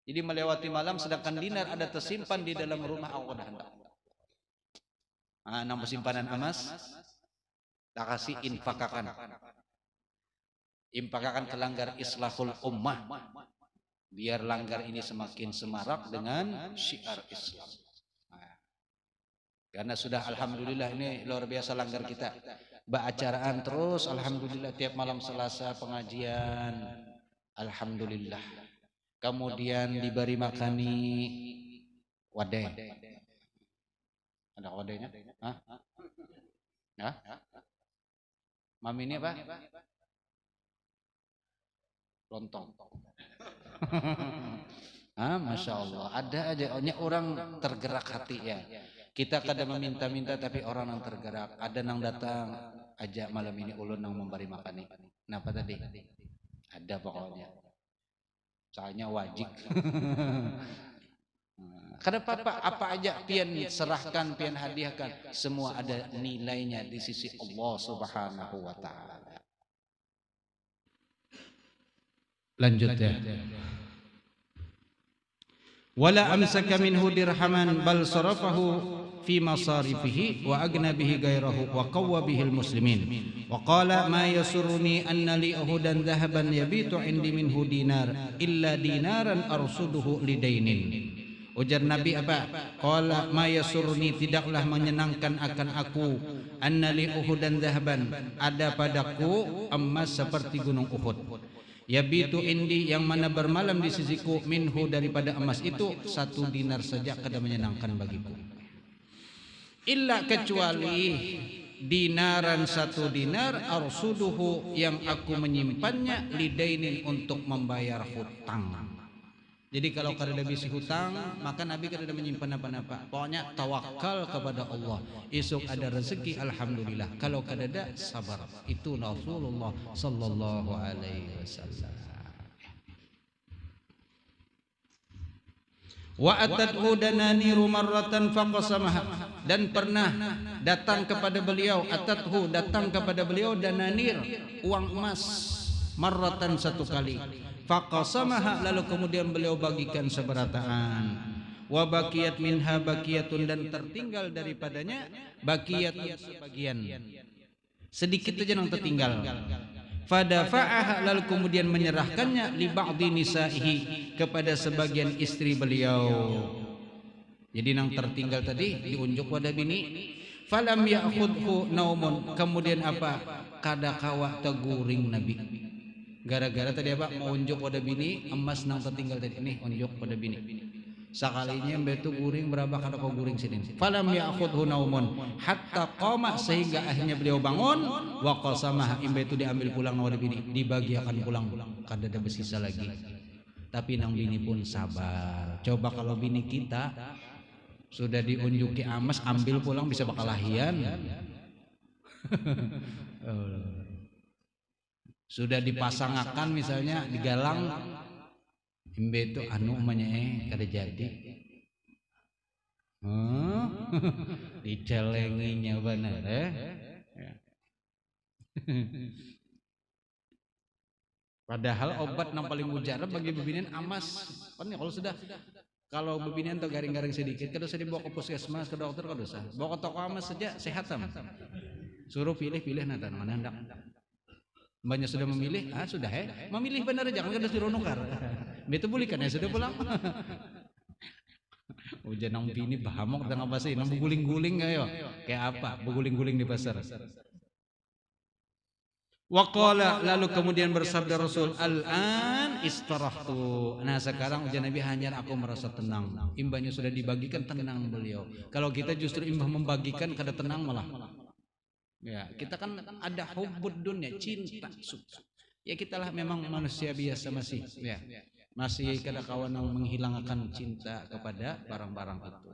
Jadi melewati malam sedangkan dinar ada tersimpan di dalam rumah, aku udah hendak. Nama simpanan emas tak kasih infakakan. Infakakan ke langgar islahul ummah, biar langgar ini semakin semarak dengan syiar Islam. Karena sudah alhamdulillah ini luar biasa langgar kita. Baacaraan terus alhamdulillah, tiap malam Selasa pengajian. Alhamdulillah. Kemudian diberi makani wadai. Ada wadainya? Hah? Hah? Mami ini apa? Lontong. Masya Allah. Ada aja orang tergerak hati ya. Kita kadang meminta-minta tapi orang yang tergerak. Ada yang datang aja malam ini ulun yang memberi makan. Kenapa tadi? Ada pokoknya. Soalnya wajib. Kenapa apa aja pian serahkan, pian hadiahkan, semua ada nilainya di sisi Allah Subhanahu wa taala. Lanjut ya. Wala amsaka minhu dirhaman bal sarafahu fi masarifihi wa agna bihi gairahu wa qawwa bihi almuslimin wa qala ma yasurruni anna li uhudan dhahaban yabitu indi minhu dinar illa dinaran arsuduhu lidainin. Ujar Nabi apa? Qala ma yasurruni, tidaklah menyenangkan akan aku, anna li uhudan dhahaban, ada padaku emas seperti gunung Uhud, yabitu indi, yang mana bermalam di sisiku, minhu daripada emas itu, 1 dinar saja kada menyenangkan bagiku. Illa, kecuali dinaran 1 dinar, arsuduhu, yang aku menyimpannya, lidainin, untuk membayar hutang. Jadi kalau kada ada bisi hutang, maka Nabi kada ada menyimpan apa-apa. Pokoknya tawakal kepada Allah. Esok ada rezeki, alhamdulillah. Kalau kada ada, sabar. Itu Rasulullah sallallahu alaihi wasallam. Wa atadhu dananiru marratan faqasamaha, dan pernah datang kepada beliau, atadhu, datang kepada beliau, dananir, uang emas, marratan 1 kali, faqasamaha, lalu kemudian beliau bagikan seberataan, wa baqiyat minha baqiyatun, dan tertinggal daripadanya baqiyatun, sebagian, sedikit saja yang tertinggal. Fadafa'aha, lalu kemudian menyerahkannya, li ba'di nisaihi, kepada sebagian istri beliau. Jadi yang tertinggal tadi diunjuk pada bini. Falam ya'khudhu naumun, kemudian apa? Kada kawa teguring Nabi. Gara-gara tadi apa? Mau unjuk pada bini, emas nang tertinggal tadi ini unjuk pada bini. Sakalinya betu guring berapa kada kau guring sini. Falam ya'khudhu naumun hatta qama, sehingga akhirnya beliau bangun, wa qasamah, betu diambil pulang oleh bini, dibagiakan pulang, kada ada bersisa lagi. Tapi nang bini pun sabar. Coba kalau bini kita sudah diunjuki emas, ambil pulang bisa bakal lahian. Sudah dipasangakan misalnya digalang imbe itu anu umanya kada jadi. Dicelenginya benar Padahal obat yang paling mujarab bagi bebinian amas. Kan kalau bebinian atau garing-garing sedikit, kada usah dibawa ke puskesmas, ke dokter kada usah. Bawa ke toko amas saja sehatam. Suruh pilih-pilih nata mana hendak. Banyak sudah memilih, sudah memilih benar jangan kada suruh nukar. Betul boleh kan ya sudah pulang. Ujian nang bini bahamok dengan apa sih? Nang beguling-guling kayo. Kayak apa? Beguling-guling di pasar. Waqala lalu kemudian bersabda Rasul al-an istarahtu. Nah sekarang ujian Nabi hanya aku merasa tenang. Imbahnya sudah dibagikan tenang beliau. Kalau kita justru imbah membagikan kada tenang malah. Ya kita kan ada hubbud dunya cinta suka. Ya kitalah memang manusia biasa masih ya masih kada kawan menghilangkan cinta kepada barang-barang itu.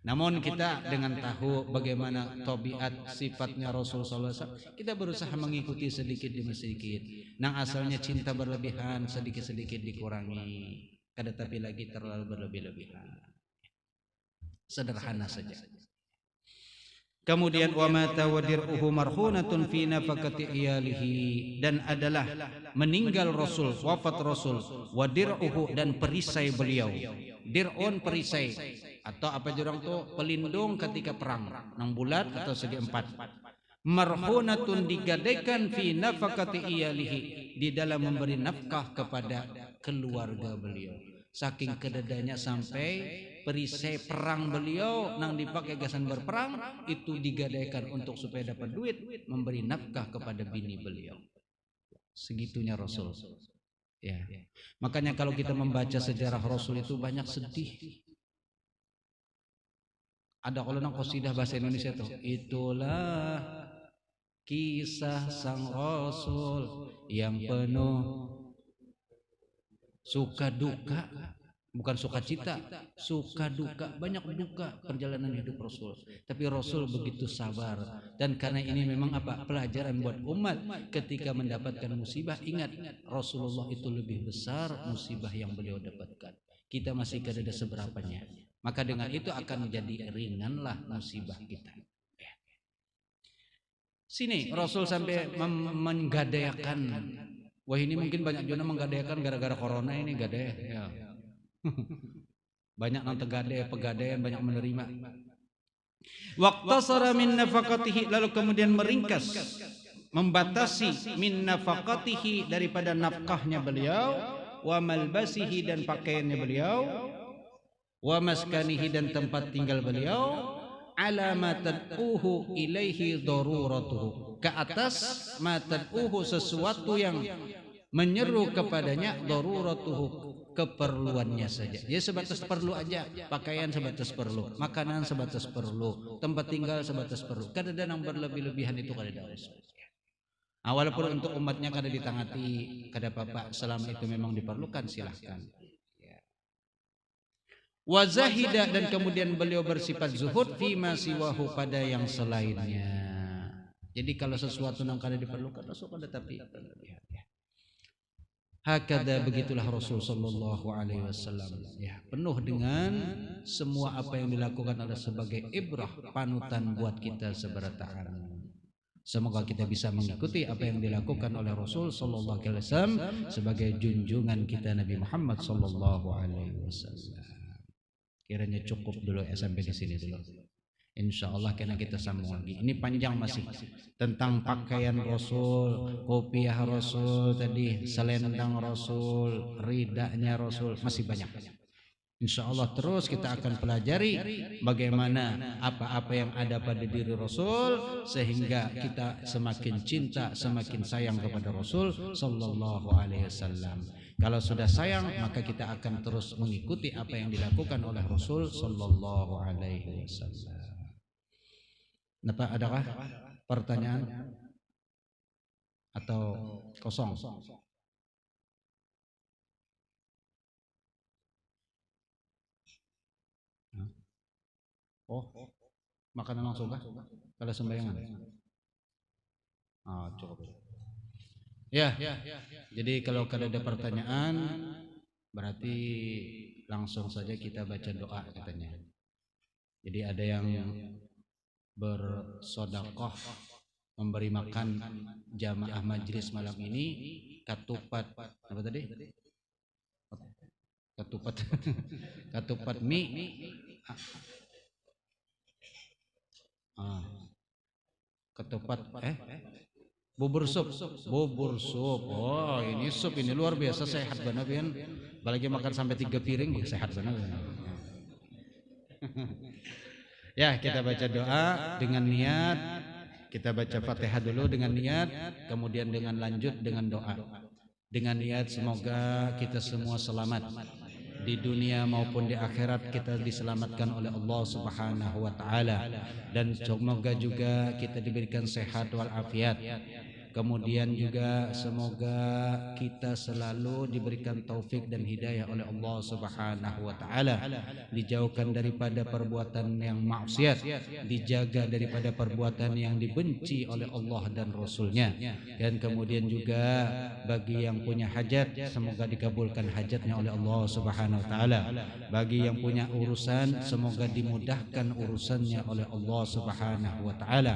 Namun kita dengan tahu bagaimana tabiat sifatnya Rasul sallallahu alaihi wasallam, kita berusaha mengikuti sedikit demi sedikit. Nang asalnya cinta berlebihan sedikit-sedikit dikurangi, kada tapi lagi terlalu berlebih-lebihan. Sederhana saja. Kemudian wa mata wadir'uhu marhunatun fi nafaqati iyalihi, dan adalah meninggal Rasul, wafat Rasul, wadir'uhu dan perisai beliau. Dir'un perisai atau apa jurang tu pelindung ketika perang nang bulat atau segi empat. Marhunatun digadaikan fi nafaqati iyalihi, di dalam memberi nafkah kepada keluarga beliau. Saking kededanya sampai perisai perang beliau nang dipakai gasan berperang itu digadaikan untuk supaya dapat duit memberi nafkah kepada bini beliau. Segitunya Rasul. Ya. Makanya kalau kita membaca sejarah Rasul itu banyak sedih. Ada kalau nang qasidah bahasa Indonesia tuh, itulah kisah sang Rasul yang penuh suka duka, bukan sukacita, suka duka, banyak duka perjalanan hidup Rasul. Tapi Rasul begitu sabar, dan karena ini memang apa pelajaran buat umat ketika mendapatkan musibah, ingat Rasulullah itu lebih besar musibah yang beliau dapatkan. Kita masih kada ada seberapanya. Maka dengan itu akan menjadi ringanlah musibah kita. Sini Rasul sampai menggadaikan. Wah ini mungkin banyak juga menggadaikan gara-gara corona ini gadai. Ya. Banyak nang tegadai, pegadaian banyak menerima. Waqtasara min nafaqatihi, lalu kemudian meringkas, membatasi min nafaqatihi daripada nafkahnya beliau, wa malbasihi dan pakaiannya beliau, wa maskanihi dan tempat tinggal beliau, ala ma tad'uhu ilaihi daruratuhu, ke atas ma tad'uhu sesuatu yang menyeru kepadanya, daruratuhu keperluannya saja. Dia sebatas perlu aja, pakaian sebatas perlu, makanan sebatas perlu, tempat tinggal sebatas perlu. Kada ada yang berlebih-lebihan itu kada ada. Walaupun untuk umatnya kada ditangati, kada apa-apa, selama itu memang diperlukan silahkan. Wazahida dan kemudian beliau bersifat zuhud fima siwahu pada yang selainnya. Jadi kalau sesuatu yang kada diperlukan Rasul kada tapi berlebihan. Hakada begitulah Rasul sallallahu alaihi wasallam. Ya, penuh dengan semua apa yang dilakukan adalah sebagai ibrah, panutan buat kita seberataan. Semoga kita bisa mengikuti apa yang dilakukan oleh Rasul sallallahu alaihi wasallam sebagai junjungan kita Nabi Muhammad sallallahu alaihi wasallam. Kiranya cukup dulu ya sampai di sini dulu. Insya Allah karena kita sambung lagi. Ini panjang masih tentang pakaian Rasul, kopiah Rasul tadi, selendang Rasul, ridanya Rasul, masih banyak. Insya Allah terus kita akan pelajari bagaimana apa-apa yang ada pada diri Rasul sehingga kita semakin cinta, semakin sayang kepada Rasul sallallahu alaihi wasallam. Kalau sudah sayang maka kita akan terus mengikuti apa yang dilakukan oleh Rasul sallallahu alaihi wasallam. Napa adakah pertanyaan atau kosong? Oh, makanan langsung kah? Kalau sembayangan. Cukup. Ya. Jadi kalau ada pertanyaan berarti langsung saja kita baca doa katanya. Jadi ada yang bersedekah memberi makan jamaah majelis malam ini katupat apa tadi? Katupat mie. Ketupat bubur sup. Oh, ini sup ini luar biasa sehat banget Pian. Apalagi makan sampai 3 piring sehat banget. Ya, kita baca doa dengan niat. Kita baca Fatihah dulu dengan niat, kemudian dengan lanjut dengan doa. Dengan niat semoga kita semua selamat di dunia maupun di akhirat, kita diselamatkan oleh Allah Subhanahu wa taala, dan semoga juga kita diberikan sehat walafiat. Kemudian juga semoga kita selalu diberikan taufik dan hidayah oleh Allah Subhanahu wa taala, dijauhkan daripada perbuatan yang maksiat, dijaga daripada perbuatan yang dibenci oleh Allah dan Rasulnya. Dan kemudian juga bagi yang punya hajat, semoga dikabulkan hajatnya oleh Allah Subhanahu wa taala. Bagi yang punya urusan, semoga dimudahkan urusannya oleh Allah Subhanahu wa taala.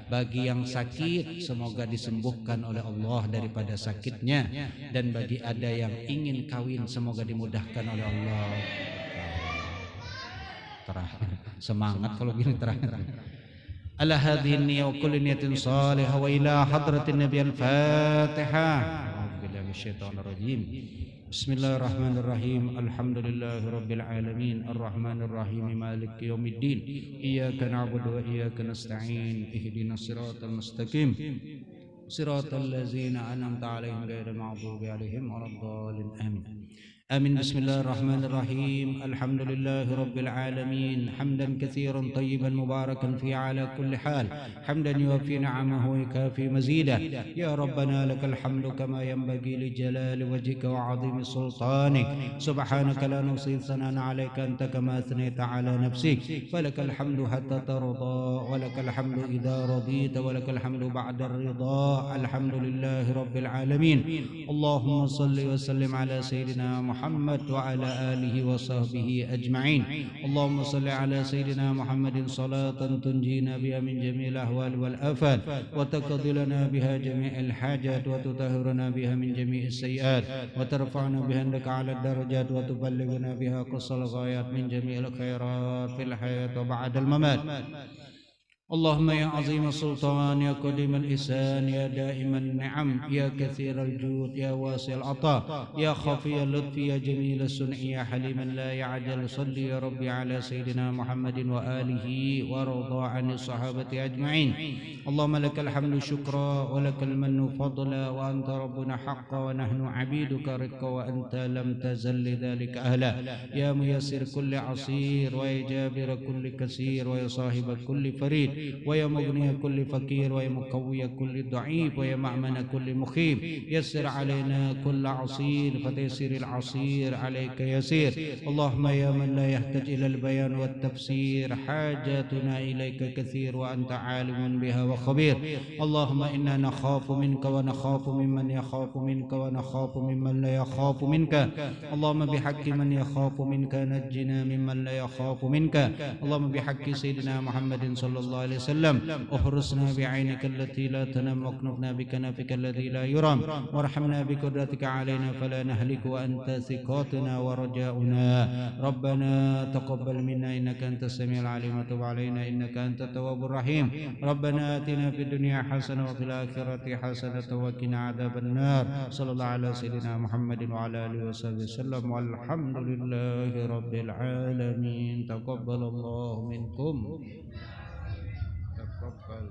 Bagi yang sakit, semoga disembuhkan oleh Allah daripada sakitnya. Dan bagi ada yang ingin kawin, semoga dimudahkan oleh Allah. Semangat kalau gini terakhir. Ala hadhihi niyya wa kulli niyatin salihah wa ila hadratin nabi al-fatihah. A'udzubillahi minasyaitonir rajim. Bismillahirrahmanirrahim. Alhamdulillahirabbil alamin arrahmanir rahim maliki yaumiddin. Iyyaka na'budu wa iyyaka nasta'in. Ihdinas siratal mustaqim. Siratal ladzina an'amta 'alaihim ghairil maghdubi 'alaihim waladdallin. Amin. آمين. بسم الله الرحمن الرحيم. الحمد لله رب العالمين حمدا كثيرا طيبا مباركا فيه على كل حال، حمدا يوفي نعمه ويكافي مزيدا. يا ربنا لك الحمد كما ينبغي لجلال وجهك وعظيم سلطانك. سبحانك لا نحصي ثناء عليك أنت كما أثنيت على نفسك. فلك الحمد حتى ترضى، ولك الحمد إذا رضيت، ولك الحمد بعد الرضا. الحمد لله رب العالمين. اللهم صل وسلم على سيدنا محمد وعلى آله وصحبه أجمعين. اللهم صل على سيدنا محمد صلاة تنجينا بها من جميع الأهوال والآفات، وتقضي لنا بها جميع الحاجات، وتطهرنا بها من جميع السيئات، وترفعنا بها عندك على الدرجات، وتبلغنا بها قصى الغايات من جميع الخيرات في الحياة وبعد الممات. اللهم يا عظيم السلطان، يا قديم الإحسان، يا دائم النعم، يا كثير الجود، يا واسع العطاء، يا خفي اللطف، يا جميل الصنع، يا حليما لا يعجل. صل يا ربي على سيدنا محمد وآله وارضى عن الصحابة أجمعين. اللهم لك الحمد شكرا، ولك المن فضلا، وأنت ربنا حقا، ونحن عبيدك رقا، وأنت لم تزل لذلك أهلا. يا ميسر كل عسير، ويا جابر كل كسير، ويا صاحب كل فريد، ويا مغني كل فقير، ويا مقوي كل ضعيف، ويا مأمن كل مخيف. يسر علينا كل عصير، فتيسير العصير عليك يسير. اللهم يا من لا يحتاج إلى البيان والتفسير، حاجاتنا إليك كثير، وأنت عالم بها وخبير. اللهم إنا نخاف منك، ونخاف ممن يخاف منك، ونخاف ممن لا يخاف منك. اللهم بحق من يخاف منك نجنا ممن لا يخاف منك. اللهم بحق سيدنا محمد صلى الله عليه وسلم احرسنا بعينك التي لا تنام، واكنفنا بكنفك الذي لا يرام، وارحمنا بقدرتك علينا فلا نهلك، وأنت ثقاتنا ورجاؤنا. ربنا تقبل منا إنك أنت السميع العليم، وتب علينا إنك أنت التواب الرحيم. ربنا آتنا في الدنيا حسنة وفي الآخرة حسنة وقنا عذاب النار. صلى الله على سيدنا محمد وعلى آله وصحبه وسلم، والحمد لله رب العالمين. تقبل الله منكم. تقبل.